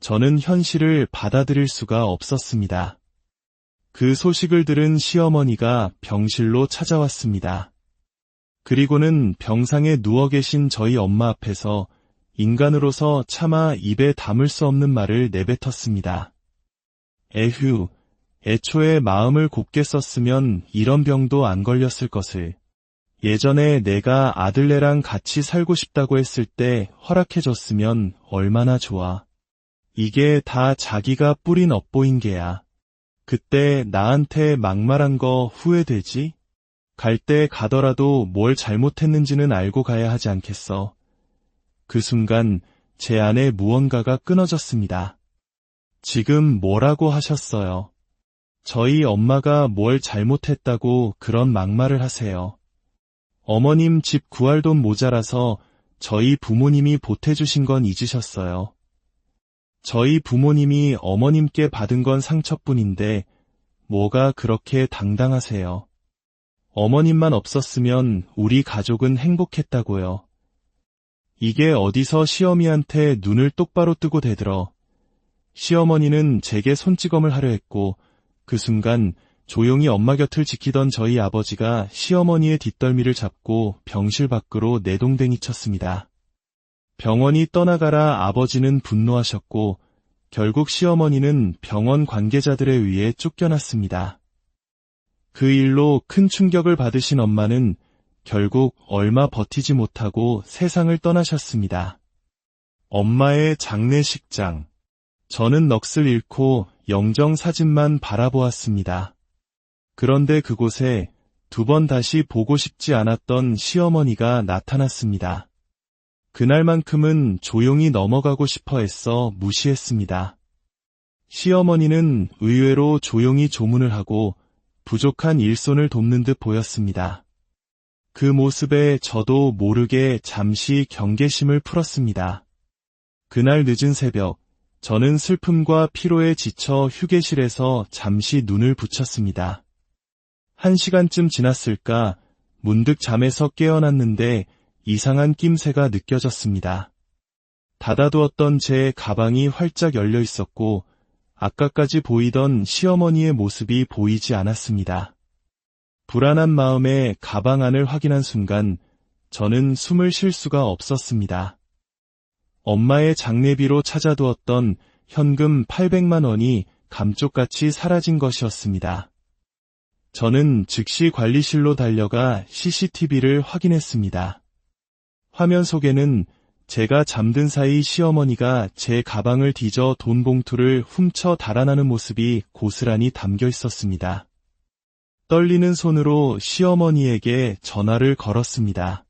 저는 현실을 받아들일 수가 없었습니다. 그 소식을 들은 시어머니가 병실로 찾아왔습니다. 그리고는 병상에 누워 계신 저희 엄마 앞에서 인간으로서 차마 입에 담을 수 없는 말을 내뱉었습니다. 에휴, 애초에 마음을 곱게 썼으면 이런 병도 안 걸렸을 것을. 예전에 내가 아들네랑 같이 살고 싶다고 했을 때 허락해줬으면 얼마나 좋아. 이게 다 자기가 뿌린 업보인 게야. 그때 나한테 막말한 거 후회되지? 갈 때 가더라도 뭘 잘못했는지는 알고 가야 하지 않겠어. 그 순간 제 안에 무언가가 끊어졌습니다. 지금 뭐라고 하셨어요? 저희 엄마가 뭘 잘못했다고 그런 막말을 하세요. 어머님 집 구할 돈 모자라서 저희 부모님이 보태주신 건 잊으셨어요. 저희 부모님이 어머님께 받은 건 상처뿐인데 뭐가 그렇게 당당하세요. 어머님만 없었으면 우리 가족은 행복했다고요. 이게 어디서 시어미한테 눈을 똑바로 뜨고 대들어. 시어머니는 제게 손찌검을 하려 했고 그 순간 조용히 엄마 곁을 지키던 저희 아버지가 시어머니의 뒷덜미를 잡고 병실 밖으로 내동댕이 쳤습니다. 병원이 떠나가라 아버지는 분노하셨고 결국 시어머니는 병원 관계자들에 의해 쫓겨났습니다. 그 일로 큰 충격을 받으신 엄마는 결국 얼마 버티지 못하고 세상을 떠나셨습니다. 엄마의 장례식장. 저는 넋을 잃고 영정사진만 바라보았습니다. 그런데 그곳에 두 번 다시 보고 싶지 않았던 시어머니가 나타났습니다. 그날만큼은 조용히 넘어가고 싶어 했어 무시했습니다. 시어머니는 의외로 조용히 조문을 하고 부족한 일손을 돕는 듯 보였습니다. 그 모습에 저도 모르게 잠시 경계심을 풀었습니다. 그날 늦은 새벽, 저는 슬픔과 피로에 지쳐 휴게실에서 잠시 눈을 붙였습니다. 1시간쯤 지났을까 문득 잠에서 깨어났는데 이상한 낌새가 느껴졌습니다. 닫아두었던 제 가방이 활짝 열려 있었고 아까까지 보이던 시어머니의 모습이 보이지 않았습니다. 불안한 마음에 가방 안을 확인한 순간 저는 숨을 쉴 수가 없었습니다. 엄마의 장례비로 찾아두었던 현금 800만 원이 감쪽같이 사라진 것이었습니다. 저는 즉시 관리실로 달려가 CCTV를 확인했습니다. 화면 속에는 제가 잠든 사이 시어머니가 제 가방을 뒤져 돈 봉투를 훔쳐 달아나는 모습이 고스란히 담겨 있었습니다. 떨리는 손으로 시어머니에게 전화를 걸었습니다.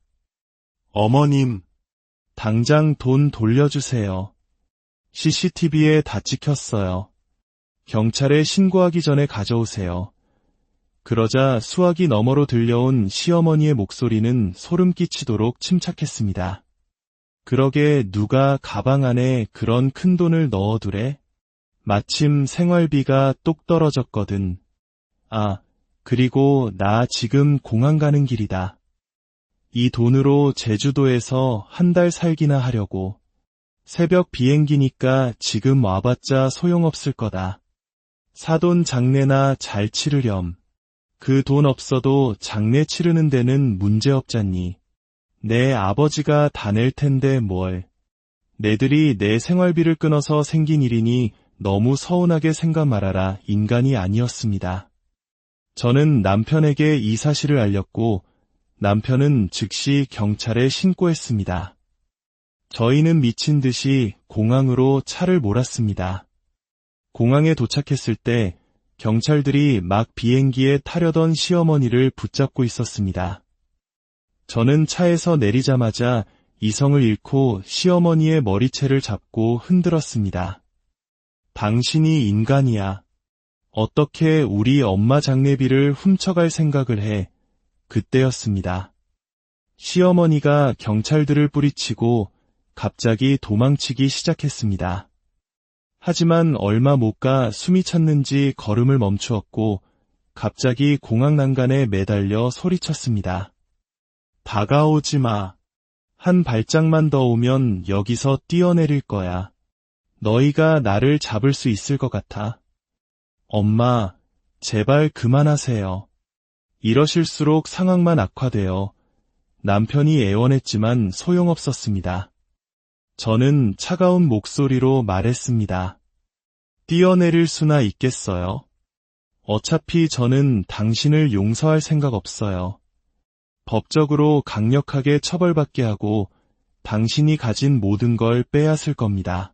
어머님, 당장 돈 돌려주세요. CCTV에 다 찍혔어요. 경찰에 신고하기 전에 가져오세요. 그러자 수화기 너머로 들려온 시어머니의 목소리는 소름 끼치도록 침착했습니다. 그러게 누가 가방 안에 그런 큰 돈을 넣어두래? 마침 생활비가 똑 떨어졌거든. 아, 그리고 나 지금 공항 가는 길이다. 이 돈으로 제주도에서 한 달 살기나 하려고. 새벽 비행기니까 지금 와봤자 소용없을 거다. 사돈 장례나 잘 치르렴. 그 돈 없어도 장례 치르는 데는 문제없잖니. 내 아버지가 다 낼 텐데 뭘. 내들이 내 생활비를 끊어서 생긴 일이니 너무 서운하게 생각 말아라. 인간이 아니었습니다. 저는 남편에게 이 사실을 알렸고 남편은 즉시 경찰에 신고했습니다. 저희는 미친 듯이 공항으로 차를 몰았습니다. 공항에 도착했을 때 경찰들이 막 비행기에 타려던 시어머니를 붙잡고 있었습니다. 저는 차에서 내리자마자 이성을 잃고 시어머니의 머리채를 잡고 흔들었습니다. 당신이 인간이야. 어떻게 우리 엄마 장례비를 훔쳐갈 생각을 해. 그때였습니다. 시어머니가 경찰들을 뿌리치고 갑자기 도망치기 시작했습니다. 하지만 얼마 못 가 숨이 찼는지 걸음을 멈추었고 갑자기 공항 난간에 매달려 소리쳤습니다. 다가오지 마. 한 발짝만 더 오면 여기서 뛰어내릴 거야. 너희가 나를 잡을 수 있을 것 같아. 엄마, 제발 그만하세요. 이러실수록 상황만 악화되어 남편이 애원했지만 소용없었습니다. 저는 차가운 목소리로 말했습니다. 뛰어내릴 수나 있겠어요? 어차피 저는 당신을 용서할 생각 없어요. 법적으로 강력하게 처벌받게 하고 당신이 가진 모든 걸 빼앗을 겁니다.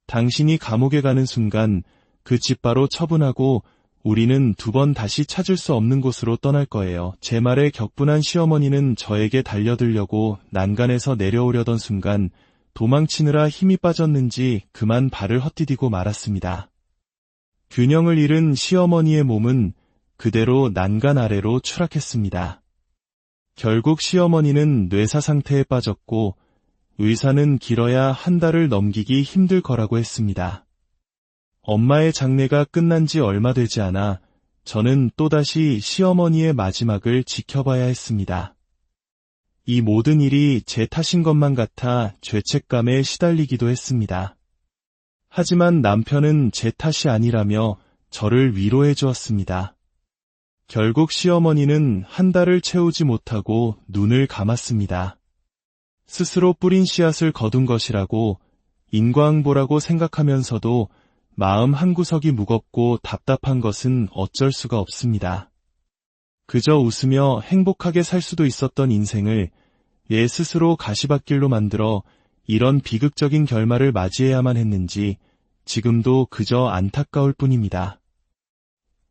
당신이 감옥에 가는 순간 그 집 바로 처분하고 우리는 두 번 다시 찾을 수 없는 곳으로 떠날 거예요. 제 말에 격분한 시어머니는 저에게 달려들려고 난간에서 내려오려던 순간 도망치느라 힘이 빠졌는지 그만 발을 헛디디고 말았습니다. 균형을 잃은 시어머니의 몸은 그대로 난간 아래로 추락했습니다. 결국 시어머니는 뇌사 상태에 빠졌고 의사는 길어야 한 달을 넘기기 힘들 거라고 했습니다. 엄마의 장례가 끝난 지 얼마 되지 않아 저는 또다시 시어머니의 마지막을 지켜봐야 했습니다. 이 모든 일이 제 탓인 것만 같아 죄책감에 시달리기도 했습니다. 하지만 남편은 제 탓이 아니라며 저를 위로해 주었습니다. 결국 시어머니는 한 달을 채우지 못하고 눈을 감았습니다. 스스로 뿌린 씨앗을 거둔 것이라고 인과응보라고 생각하면서도 마음 한구석이 무겁고 답답한 것은 어쩔 수가 없습니다. 그저 웃으며 행복하게 살 수도 있었던 인생을 얘 스스로 가시밭길로 만들어 이런 비극적인 결말을 맞이해야만 했는지 지금도 그저 안타까울 뿐입니다.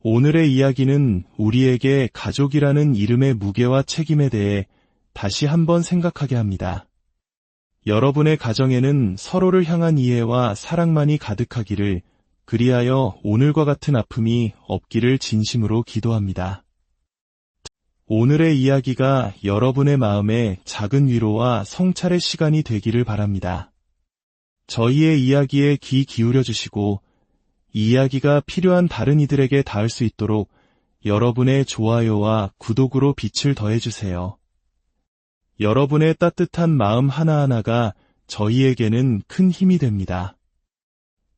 오늘의 이야기는 우리에게 가족이라는 이름의 무게와 책임에 대해 다시 한번 생각하게 합니다. 여러분의 가정에는 서로를 향한 이해와 사랑만이 가득하기를, 그리하여 오늘과 같은 아픔이 없기를 진심으로 기도합니다. 오늘의 이야기가 여러분의 마음에 작은 위로와 성찰의 시간이 되기를 바랍니다. 저희의 이야기에 귀 기울여 주시고 이 이야기가 필요한 다른 이들에게 닿을 수 있도록 여러분의 좋아요와 구독으로 빛을 더해주세요. 여러분의 따뜻한 마음 하나하나가 저희에게는 큰 힘이 됩니다.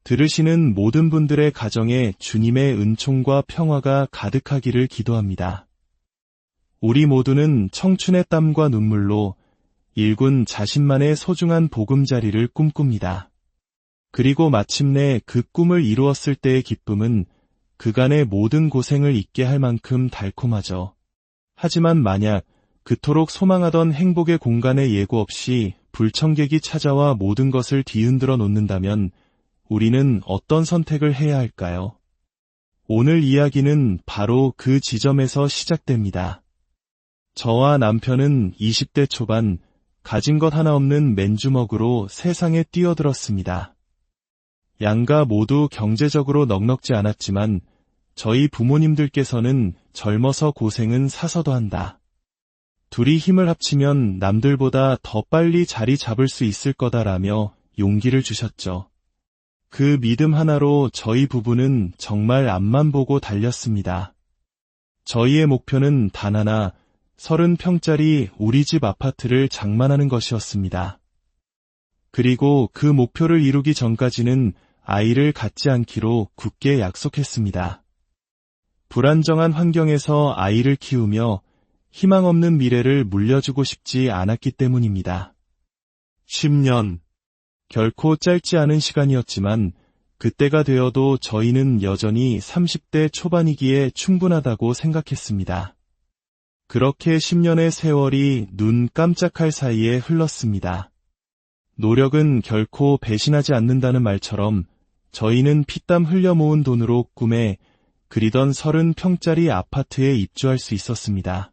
들으시는 모든 분들의 가정에 주님의 은총과 평화가 가득하기를 기도합니다. 우리 모두는 청춘의 땀과 눈물로 일군 자신만의 소중한 보금자리를 꿈꿉니다. 그리고 마침내 그 꿈을 이루었을 때의 기쁨은 그간의 모든 고생을 잊게 할 만큼 달콤하죠. 하지만 만약 그토록 소망하던 행복의 공간에 예고 없이 불청객이 찾아와 모든 것을 뒤흔들어 놓는다면 우리는 어떤 선택을 해야 할까요? 오늘 이야기는 바로 그 지점에서 시작됩니다. 저와 남편은 20대 초반 가진 것 하나 없는 맨주먹으로 세상에 뛰어들었습니다. 양가 모두 경제적으로 넉넉지 않았지만 저희 부모님들께서는 젊어서 고생은 사서도 한다. 둘이 힘을 합치면 남들보다 더 빨리 자리 잡을 수 있을 거다라며 용기를 주셨죠. 그 믿음 하나로 저희 부부는 정말 앞만 보고 달렸습니다. 저희의 목표는 단 하나, 30평짜리 우리 집 아파트를 장만하는 것이었습니다. 그리고 그 목표를 이루기 전까지는 아이를 갖지 않기로 굳게 약속했습니다. 불안정한 환경에서 아이를 키우며 희망 없는 미래를 물려주고 싶지 않았기 때문입니다. 10년. 결코 짧지 않은 시간이었지만 그때가 되어도 저희는 여전히 30대 초반이기에 충분하다고 생각했습니다. 그렇게 10년의 세월이 눈 깜짝할 사이에 흘렀습니다. 노력은 결코 배신하지 않는다는 말처럼 저희는 피땀 흘려 모은 돈으로 꿈에 그리던 30평짜리 아파트에 입주할 수 있었습니다.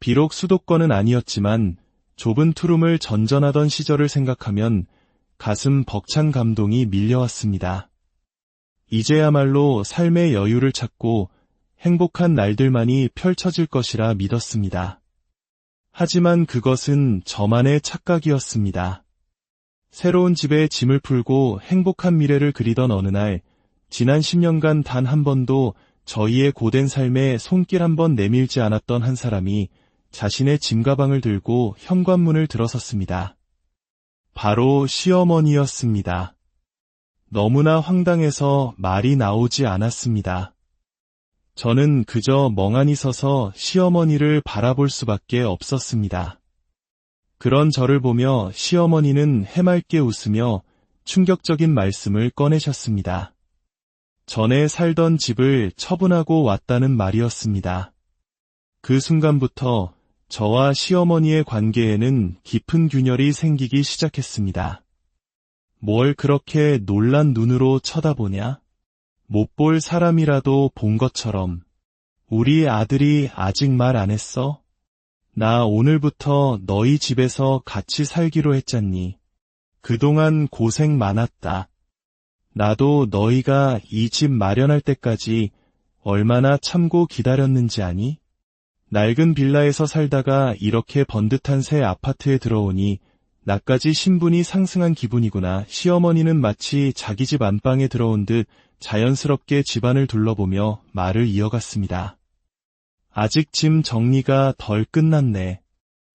비록 수도권은 아니었지만 좁은 투룸을 전전하던 시절을 생각하면 가슴 벅찬 감동이 밀려왔습니다. 이제야말로 삶의 여유를 찾고 행복한 날들만이 펼쳐질 것이라 믿었습니다. 하지만 그것은 저만의 착각이었습니다. 새로운 집에 짐을 풀고 행복한 미래를 그리던 어느 날, 지난 10년간 단 한 번도 저희의 고된 삶에 손길 한 번 내밀지 않았던 한 사람이 자신의 짐가방을 들고 현관문을 들어섰습니다. 바로 시어머니였습니다. 너무나 황당해서 말이 나오지 않았습니다. 저는 그저 멍하니 서서 시어머니를 바라볼 수밖에 없었습니다. 그런 저를 보며 시어머니는 해맑게 웃으며 충격적인 말씀을 꺼내셨습니다. 전에 살던 집을 처분하고 왔다는 말이었습니다. 그 순간부터 저와 시어머니의 관계에는 깊은 균열이 생기기 시작했습니다. 뭘 그렇게 놀란 눈으로 쳐다보냐? 못 볼 사람이라도 본 것처럼. 우리 아들이 아직 말 안 했어? 나 오늘부터 너희 집에서 같이 살기로 했잖니. 그동안 고생 많았다. 나도 너희가 이 집 마련할 때까지 얼마나 참고 기다렸는지 아니? 낡은 빌라에서 살다가 이렇게 번듯한 새 아파트에 들어오니 나까지 신분이 상승한 기분이구나. 시어머니는 마치 자기 집 안방에 들어온 듯 자연스럽게 집안을 둘러보며 말을 이어갔습니다. 아직 짐 정리가 덜 끝났네.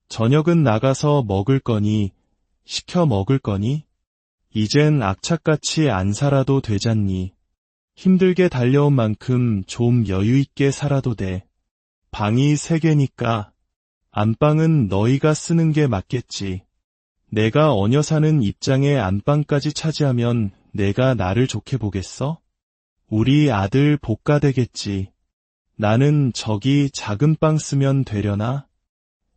저녁은 나가서 먹을 거니? 시켜 먹을 거니? 이젠 악착같이 안 살아도 되잖니. 힘들게 달려온 만큼 좀 여유있게 살아도 돼. 방이 3개니까 안방은 너희가 쓰는 게 맞겠지. 내가 어녀 사는 입장에 안방까지 차지하면 내가 나를 좋게 보겠어? 우리 아들 복가 되겠지. 나는 저기 작은 방 쓰면 되려나?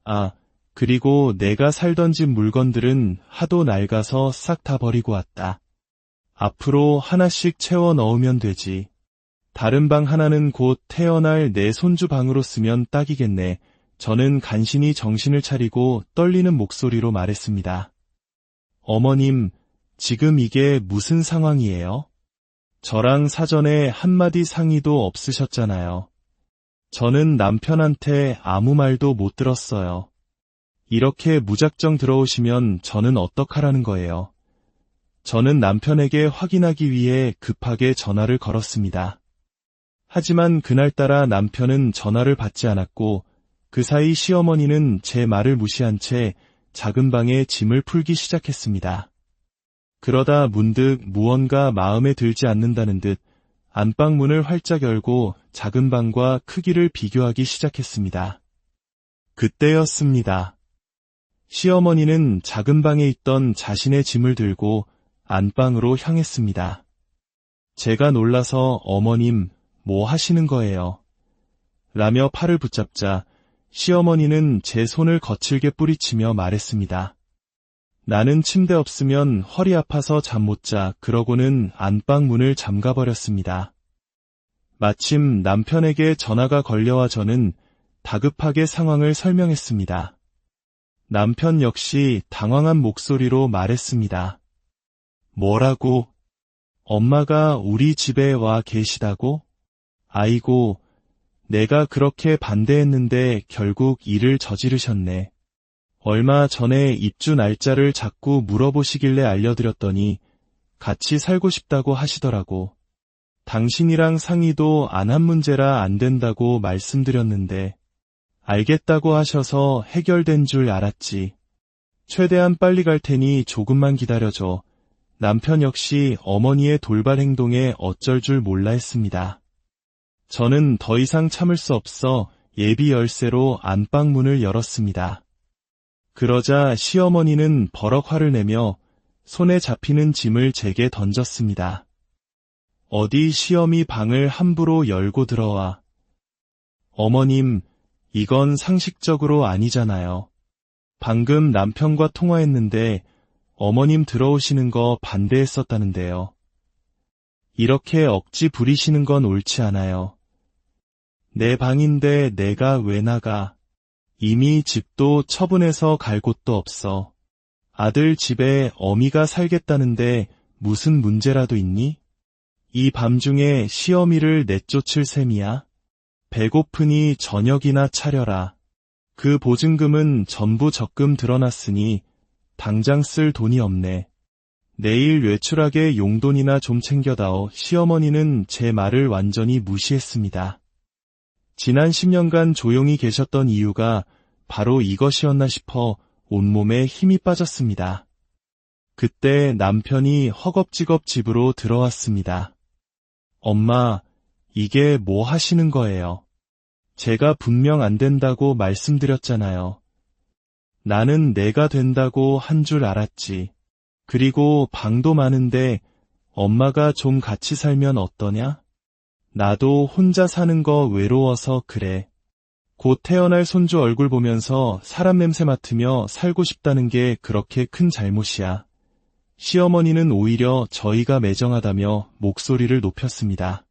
아, 그리고 내가 살던 집 물건들은 하도 낡아서 싹 다 버리고 왔다. 앞으로 하나씩 채워 넣으면 되지. 다른 방 하나는 곧 태어날 내 손주 방으로 쓰면 딱이겠네. 저는 간신히 정신을 차리고 떨리는 목소리로 말했습니다. 어머님, 지금 이게 무슨 상황이에요? 저랑 사전에 한마디 상의도 없으셨잖아요. 저는 남편한테 아무 말도 못 들었어요. 이렇게 무작정 들어오시면 저는 어떡하라는 거예요? 저는 남편에게 확인하기 위해 급하게 전화를 걸었습니다. 하지만 그날따라 남편은 전화를 받지 않았고 그 사이 시어머니는 제 말을 무시한 채 작은 방에 짐을 풀기 시작했습니다. 그러다 문득 무언가 마음에 들지 않는다는 듯 안방 문을 활짝 열고 작은 방과 크기를 비교하기 시작했습니다. 그때였습니다. 시어머니는 작은 방에 있던 자신의 짐을 들고 안방으로 향했습니다. 제가 놀라서 어머님, 뭐 하시는 거예요? 라며 팔을 붙잡자 시어머니는 제 손을 거칠게 뿌리치며 말했습니다. 나는 침대 없으면 허리 아파서 잠 못 자. 그러고는 안방 문을 잠가버렸습니다. 마침 남편에게 전화가 걸려와 저는 다급하게 상황을 설명했습니다. 남편 역시 당황한 목소리로 말했습니다. 뭐라고? 엄마가 우리 집에 와 계시다고? 아이고, 내가 그렇게 반대했는데 결국 일을 저지르셨네. 얼마 전에 입주 날짜를 자꾸 물어보시길래 알려드렸더니 같이 살고 싶다고 하시더라고. 당신이랑 상의도 안 한 문제라 안 된다고 말씀드렸는데 알겠다고 하셔서 해결된 줄 알았지. 최대한 빨리 갈 테니 조금만 기다려줘. 남편 역시 어머니의 돌발 행동에 어쩔 줄 몰라 했습니다. 저는 더 이상 참을 수 없어 예비 열쇠로 안방 문을 열었습니다. 그러자 시어머니는 버럭 화를 내며 손에 잡히는 짐을 제게 던졌습니다. 어디 시어미 방을 함부로 열고 들어와. 어머님, 이건 상식적으로 아니잖아요. 방금 남편과 통화했는데 어머님 들어오시는 거 반대했었다는데요. 이렇게 억지 부리시는 건 옳지 않아요. 내 방인데 내가 왜 나가? 이미 집도 처분해서 갈 곳도 없어. 아들 집에 어미가 살겠다는데 무슨 문제라도 있니? 이 밤중에 시어미를 내쫓을 셈이야? 배고프니 저녁이나 차려라. 그 보증금은 전부 적금 들어놨으니 당장 쓸 돈이 없네. 내일 외출하게 용돈이나 좀 챙겨다오. 시어머니는 제 말을 완전히 무시했습니다. 지난 10년간 조용히 계셨던 이유가 바로 이것이었나 싶어 온몸에 힘이 빠졌습니다. 그때 남편이 허겁지겁 집으로 들어왔습니다. 엄마, 이게 뭐 하시는 거예요? 제가 분명 안 된다고 말씀드렸잖아요. 나는 내가 된다고 한 줄 알았지. 그리고 방도 많은데 엄마가 좀 같이 살면 어떠냐? 나도 혼자 사는 거 외로워서 그래. 곧 태어날 손주 얼굴 보면서 사람 냄새 맡으며 살고 싶다는 게 그렇게 큰 잘못이야. 시어머니는 오히려 저희가 매정하다며 목소리를 높였습니다.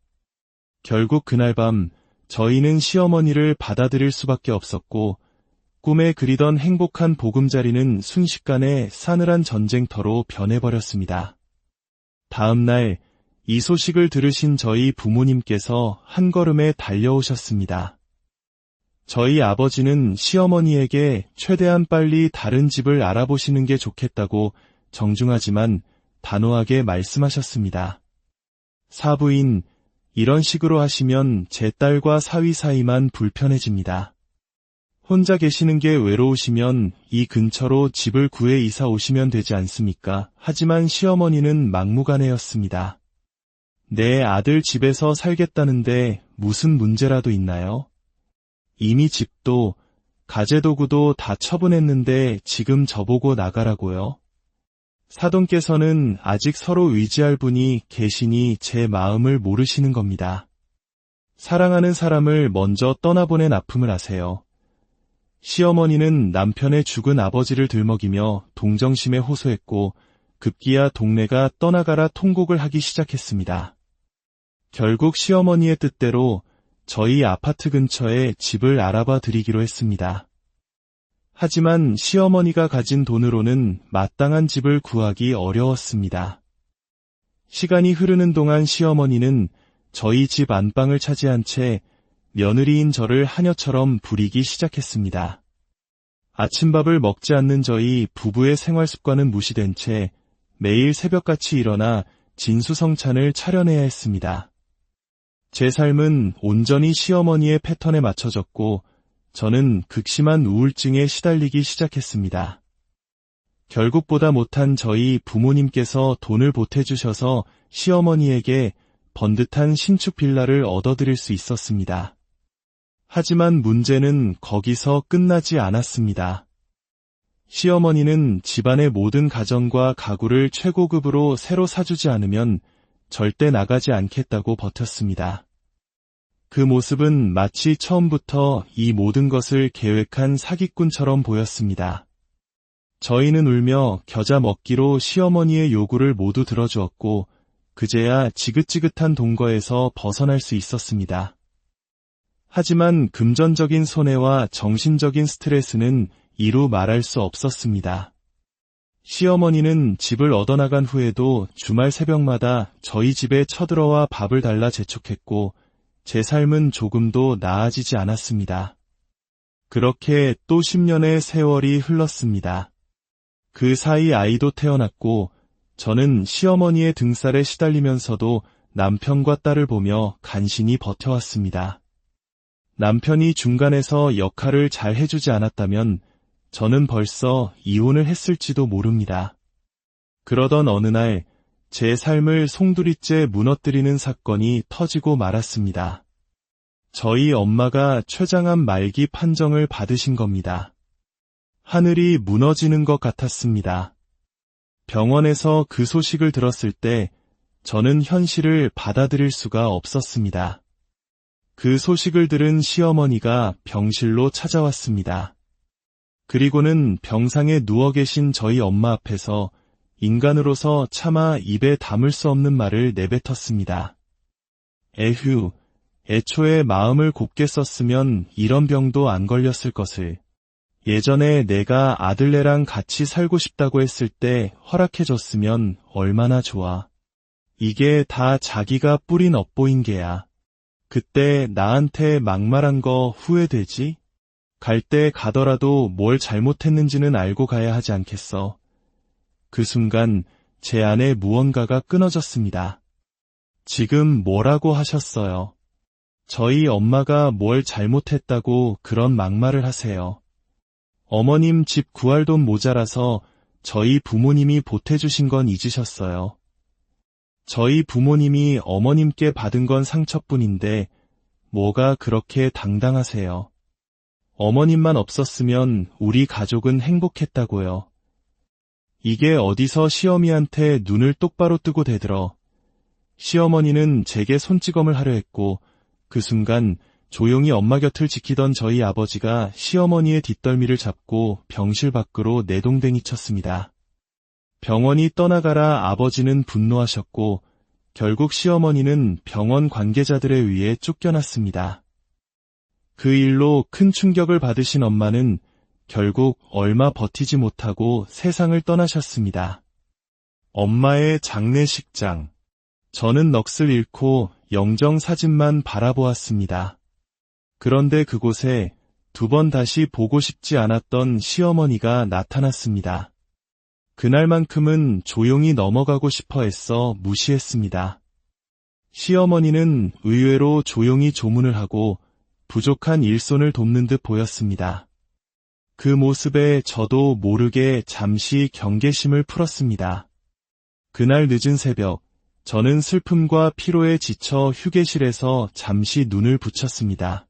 결국 그날 밤 저희는 시어머니를 받아들일 수밖에 없었고 꿈에 그리던 행복한 보금자리는 순식간에 싸늘한 전쟁터로 변해버렸습니다. 다음 날 이 소식을 들으신 저희 부모님께서 한 걸음에 달려오셨습니다. 저희 아버지는 시어머니에게 최대한 빨리 다른 집을 알아보시는 게 좋겠다고 정중하지만 단호하게 말씀하셨습니다. 사부인, 이런 식으로 하시면 제 딸과 사위 사이만 불편해집니다. 혼자 계시는 게 외로우시면 이 근처로 집을 구해 이사 오시면 되지 않습니까? 하지만 시어머니는 막무가내였습니다. 내 아들 집에서 살겠다는데 무슨 문제라도 있나요? 이미 집도 가재도구도 다 처분했는데 지금 저보고 나가라고요? 사돈께서는 아직 서로 의지할 분이 계시니 제 마음을 모르시는 겁니다. 사랑하는 사람을 먼저 떠나보낸 아픔을 아세요. 시어머니는 남편의 죽은 아버지를 들먹이며 동정심에 호소했고 급기야 동네가 떠나가라 통곡을 하기 시작했습니다. 결국 시어머니의 뜻대로 저희 아파트 근처에 집을 알아봐 드리기로 했습니다. 하지만 시어머니가 가진 돈으로는 마땅한 집을 구하기 어려웠습니다. 시간이 흐르는 동안 시어머니는 저희 집 안방을 차지한 채 며느리인 저를 하녀처럼 부리기 시작했습니다. 아침밥을 먹지 않는 저희 부부의 생활 습관은 무시된 채 매일 새벽같이 일어나 진수성찬을 차려내야 했습니다. 제 삶은 온전히 시어머니의 패턴에 맞춰졌고 저는 극심한 우울증에 시달리기 시작했습니다. 결국 보다 못한 저희 부모님께서 돈을 보태주셔서 시어머니에게 번듯한 신축 빌라를 얻어드릴 수 있었습니다. 하지만 문제는 거기서 끝나지 않았습니다. 시어머니는 집안의 모든 가전과 가구를 최고급으로 새로 사주지 않으면 절대 나가지 않겠다고 버텼습니다. 그 모습은 마치 처음부터 이 모든 것을 계획한 사기꾼처럼 보였습니다. 저희는 울며 겨자 먹기로 시어머니의 요구를 모두 들어주었고 그제야 지긋지긋한 동거에서 벗어날 수 있었습니다. 하지만 금전적인 손해와 정신적인 스트레스는 이루 말할 수 없었습니다. 시어머니는 집을 얻어나간 후에도 주말 새벽마다 저희 집에 쳐들어와 밥을 달라 재촉했고 제 삶은 조금도 나아지지 않았습니다. 그렇게 또 10년의 세월이 흘렀습니다. 그 사이 아이도 태어났고 저는 시어머니의 등살에 시달리면서도 남편과 딸을 보며 간신히 버텨왔습니다. 남편이 중간에서 역할을 잘 해주지 않았다면 저는 벌써 이혼을 했을지도 모릅니다. 그러던 어느 날 제 삶을 송두리째 무너뜨리는 사건이 터지고 말았습니다. 저희 엄마가 췌장암 말기 판정을 받으신 겁니다. 하늘이 무너지는 것 같았습니다. 병원에서 그 소식을 들었을 때 저는 현실을 받아들일 수가 없었습니다. 그 소식을 들은 시어머니가 병실로 찾아왔습니다. 그리고는 병상에 누워 계신 저희 엄마 앞에서 인간으로서 차마 입에 담을 수 없는 말을 내뱉었습니다. 에휴, 애초에 마음을 곱게 썼으면 이런 병도 안 걸렸을 것을. 예전에 내가 아들네랑 같이 살고 싶다고 했을 때 허락해줬으면 얼마나 좋아. 이게 다 자기가 뿌린 업보인 게야. 그때 나한테 막말한 거 후회되지? 갈 때 가더라도 뭘 잘못했는지는 알고 가야 하지 않겠어. 그 순간 제 안에 무언가가 끊어졌습니다. 지금 뭐라고 하셨어요? 저희 엄마가 뭘 잘못했다고 그런 막말을 하세요. 어머님 집 구할 돈 모자라서 저희 부모님이 보태주신 건 잊으셨어요. 저희 부모님이 어머님께 받은 건 상처뿐인데 뭐가 그렇게 당당하세요. 어머님만 없었으면 우리 가족은 행복했다고요. 이게 어디서 시어미한테 눈을 똑바로 뜨고 대들어. 시어머니는 제게 손찌검을 하려 했고 그 순간 조용히 엄마 곁을 지키던 저희 아버지가 시어머니의 뒷덜미를 잡고 병실 밖으로 내동댕이 쳤습니다. 병원이 떠나가라 아버지는 분노하셨고 결국 시어머니는 병원 관계자들에 의해 쫓겨났습니다. 그 일로 큰 충격을 받으신 엄마는 결국 얼마 버티지 못하고 세상을 떠나셨습니다. 엄마의 장례식장. 저는 넋을 잃고 영정 사진만 바라보았습니다. 그런데 그곳에 두 번 다시 보고 싶지 않았던 시어머니가 나타났습니다. 그날만큼은 조용히 넘어가고 싶어 애써 무시했습니다. 시어머니는 의외로 조용히 조문을 하고 부족한 일손을 돕는 듯 보였습니다. 그 모습에 저도 모르게 잠시 경계심을 풀었습니다. 그날 늦은 새벽, 저는 슬픔과 피로에 지쳐 휴게실에서 잠시 눈을 붙였습니다.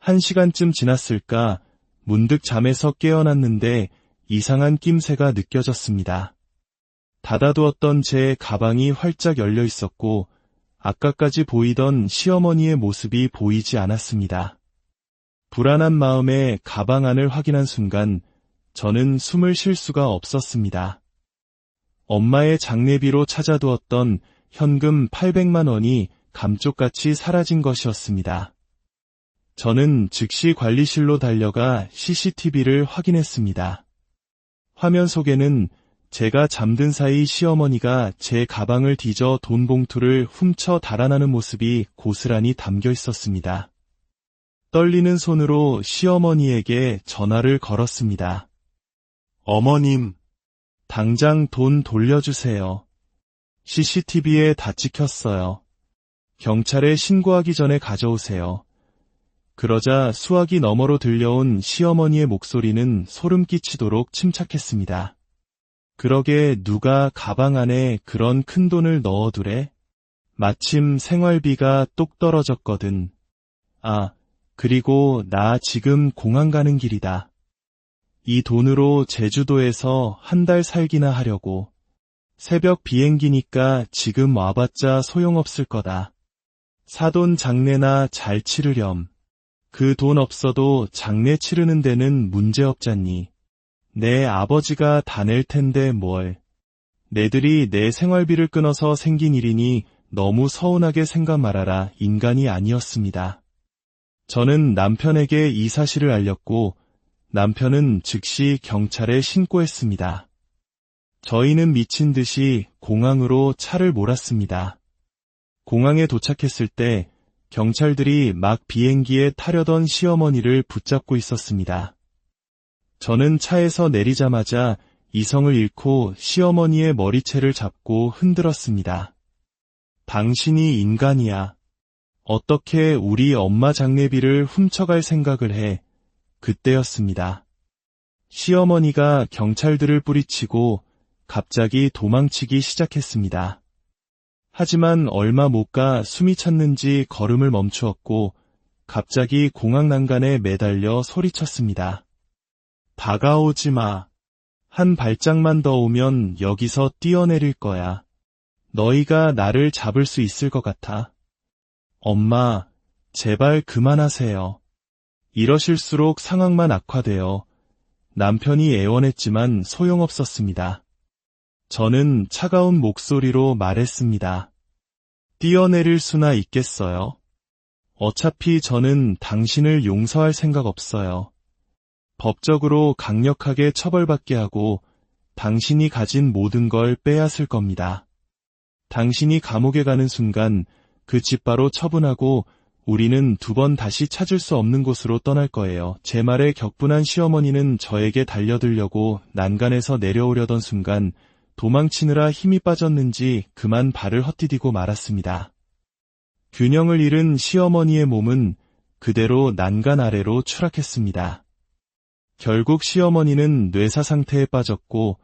1시간쯤 지났을까 문득 잠에서 깨어났는데 이상한 낌새가 느껴졌습니다. 닫아두었던 제 가방이 활짝 열려 있었고 아까까지 보이던 시어머니의 모습이 보이지 않았습니다. 불안한 마음에 가방 안을 확인한 순간 저는 숨을 쉴 수가 없었습니다. 엄마의 장례비로 찾아두었던 현금 800만 원이 감쪽같이 사라진 것이었습니다. 저는 즉시 관리실로 달려가 CCTV를 확인했습니다. 화면 속에는 제가 잠든 사이 시어머니가 제 가방을 뒤져 돈 봉투를 훔쳐 달아나는 모습이 고스란히 담겨 있었습니다. 떨리는 손으로 시어머니에게 전화를 걸었습니다. 어머님, 당장 돈 돌려주세요. CCTV에 다 찍혔어요. 경찰에 신고하기 전에 가져오세요. 그러자 수화기 너머로 들려온 시어머니의 목소리는 소름 끼치도록 침착했습니다. 그러게 누가 가방 안에 그런 큰 돈을 넣어두래? 마침 생활비가 똑 떨어졌거든. 아, 그리고 나 지금 공항 가는 길이다. 이 돈으로 제주도에서 한 달 살기나 하려고. 새벽 비행기니까 지금 와봤자 소용없을 거다. 사돈 장례나 잘 치르렴. 그 돈 없어도 장례 치르는 데는 문제없잖니. 내 아버지가 다 낼 텐데 뭘. 내들이 내 생활비를 끊어서 생긴 일이니 너무 서운하게 생각 말아라. 인간이 아니었습니다. 저는 남편에게 이 사실을 알렸고 남편은 즉시 경찰에 신고했습니다. 저희는 미친 듯이 공항으로 차를 몰았습니다. 공항에 도착했을 때 경찰들이 막 비행기에 타려던 시어머니를 붙잡고 있었습니다. 저는 차에서 내리자마자 이성을 잃고 시어머니의 머리채를 잡고 흔들었습니다. 당신이 인간이야. 어떻게 우리 엄마 장례비를 훔쳐갈 생각을 해. 그때였습니다. 시어머니가 경찰들을 뿌리치고 갑자기 도망치기 시작했습니다. 하지만 얼마 못 가 숨이 찼는지 걸음을 멈추었고 갑자기 공항 난간에 매달려 소리쳤습니다. 다가오지 마. 한 발짝만 더 오면 여기서 뛰어내릴 거야. 너희가 나를 잡을 수 있을 것 같아. 엄마, 제발 그만하세요. 이러실수록 상황만 악화되어 남편이 애원했지만 소용없었습니다. 저는 차가운 목소리로 말했습니다. 뛰어내릴 수나 있겠어요? 어차피 저는 당신을 용서할 생각 없어요. 법적으로 강력하게 처벌받게 하고 당신이 가진 모든 걸 빼앗을 겁니다. 당신이 감옥에 가는 순간 그 집 바로 처분하고 우리는 두 번 다시 찾을 수 없는 곳으로 떠날 거예요. 제 말에 격분한 시어머니는 저에게 달려들려고 난간에서 내려오려던 순간 도망치느라 힘이 빠졌는지 그만 발을 헛디디고 말았습니다. 균형을 잃은 시어머니의 몸은 그대로 난간 아래로 추락했습니다. 결국 시어머니는 뇌사 상태에 빠졌고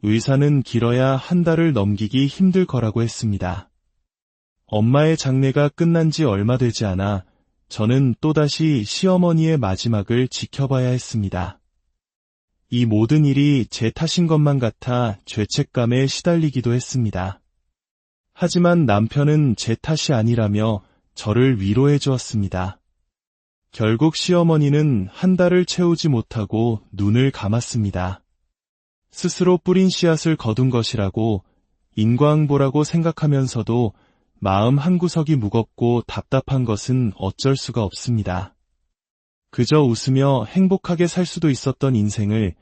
의사는 길어야 한 달을 넘기기 힘들 거라고 했습니다. 엄마의 장례가 끝난 지 얼마 되지 않아 저는 또다시 시어머니의 마지막을 지켜봐야 했습니다. 이 모든 일이 제 탓인 것만 같아 죄책감에 시달리기도 했습니다. 하지만 남편은 제 탓이 아니라며 저를 위로해 주었습니다. 결국 시어머니는 한 달을 채우지 못하고 눈을 감았습니다. 스스로 뿌린 씨앗을 거둔 것이라고 인과응보라고 생각하면서도 마음 한구석이 무겁고 답답한 것은 어쩔 수가 없습니다. 그저 웃으며 행복하게 살 수도 있었던 인생을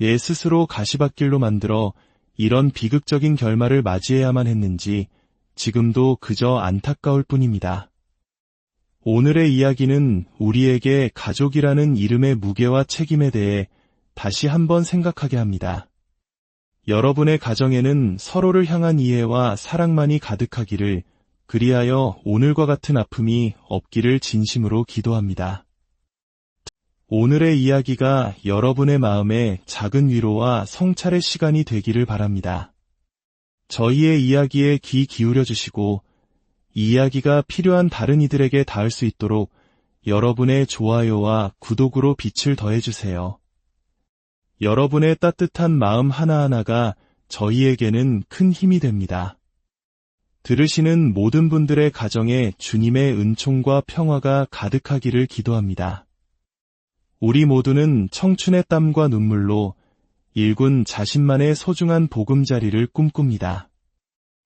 얘 스스로 가시밭길로 만들어 이런 비극적인 결말을 맞이해야만 했는지 지금도 그저 안타까울 뿐입니다. 오늘의 이야기는 우리에게 가족이라는 이름의 무게와 책임에 대해 다시 한번 생각하게 합니다. 여러분의 가정에는 서로를 향한 이해와 사랑만이 가득하기를, 그리하여 오늘과 같은 아픔이 없기를 진심으로 기도합니다. 오늘의 이야기가 여러분의 마음에 작은 위로와 성찰의 시간이 되기를 바랍니다. 저희의 이야기에 귀 기울여 주시고 이 이야기가 필요한 다른 이들에게 닿을 수 있도록 여러분의 좋아요와 구독으로 빛을 더해주세요. 여러분의 따뜻한 마음 하나하나가 저희에게는 큰 힘이 됩니다. 들으시는 모든 분들의 가정에 주님의 은총과 평화가 가득하기를 기도합니다. 우리 모두는 청춘의 땀과 눈물로 일군 자신만의 소중한 보금자리를 꿈꿉니다.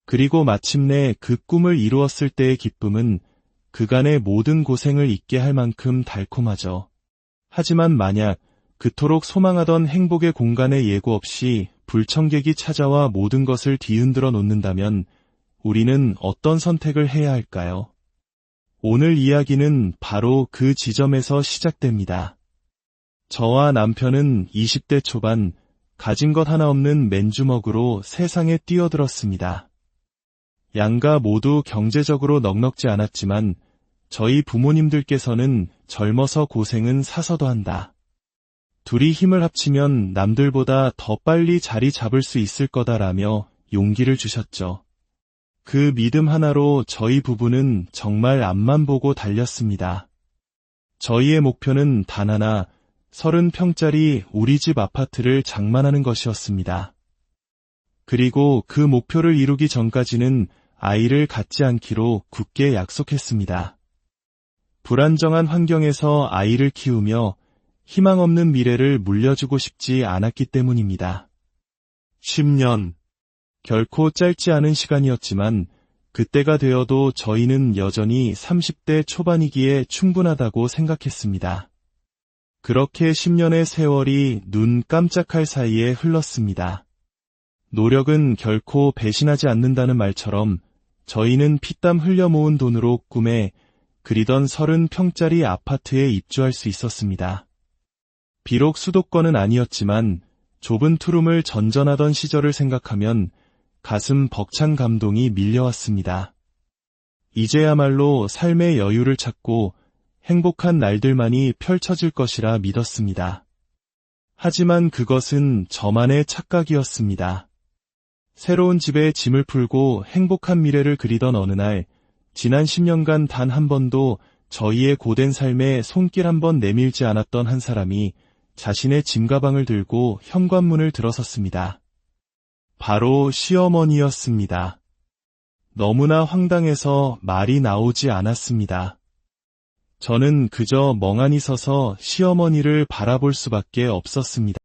그리고 마침내 그 꿈을 이루었을 때의 기쁨은 그간의 모든 고생을 잊게 할 만큼 달콤하죠. 하지만 만약 그토록 소망하던 행복의 공간에 예고 없이 불청객이 찾아와 모든 것을 뒤흔들어 놓는다면 우리는 어떤 선택을 해야 할까요? 오늘 이야기는 바로 그 지점에서 시작됩니다. 저와 남편은 20대 초반 가진 것 하나 없는 맨주먹으로 세상에 뛰어들었습니다. 양가 모두 경제적으로 넉넉지 않았지만 저희 부모님들께서는 젊어서 고생은 사서도 한다. 둘이 힘을 합치면 남들보다 더 빨리 자리 잡을 수 있을 거다라며 용기를 주셨죠. 그 믿음 하나로 저희 부부는 정말 앞만 보고 달렸습니다. 저희의 목표는 단 하나, 30평짜리 우리 집 아파트를 장만하는 것이었습니다. 그리고 그 목표를 이루기 전까지는 아이를 갖지 않기로 굳게 약속했습니다. 불안정한 환경에서 아이를 키우며 희망 없는 미래를 물려주고 싶지 않았기 때문입니다. 10년. 결코 짧지 않은 시간이었지만 그때가 되어도 저희는 여전히 30대 초반이기에 충분하다고 생각했습니다. 그렇게 10년의 세월이 눈 깜짝할 사이에 흘렀습니다. 노력은 결코 배신하지 않는다는 말처럼 저희는 피땀 흘려 모은 돈으로 꿈에 그리던 30평짜리 아파트에 입주할 수 있었습니다. 비록 수도권은 아니었지만 좁은 투룸을 전전하던 시절을 생각하면 가슴 벅찬 감동이 밀려왔습니다. 이제야말로 삶의 여유를 찾고 행복한 날들만이 펼쳐질 것이라 믿었습니다. 하지만 그것은 저만의 착각이었습니다. 새로운 집에 짐을 풀고 행복한 미래를 그리던 어느 날, 지난 10년간 단 한 번도 저희의 고된 삶에 손길 한 번 내밀지 않았던 한 사람이 자신의 짐가방을 들고 현관문을 들어섰습니다. 바로 시어머니였습니다. 너무나 황당해서 말이 나오지 않았습니다. 저는 그저 멍하니 서서 시어머니를 바라볼 수밖에 없었습니다.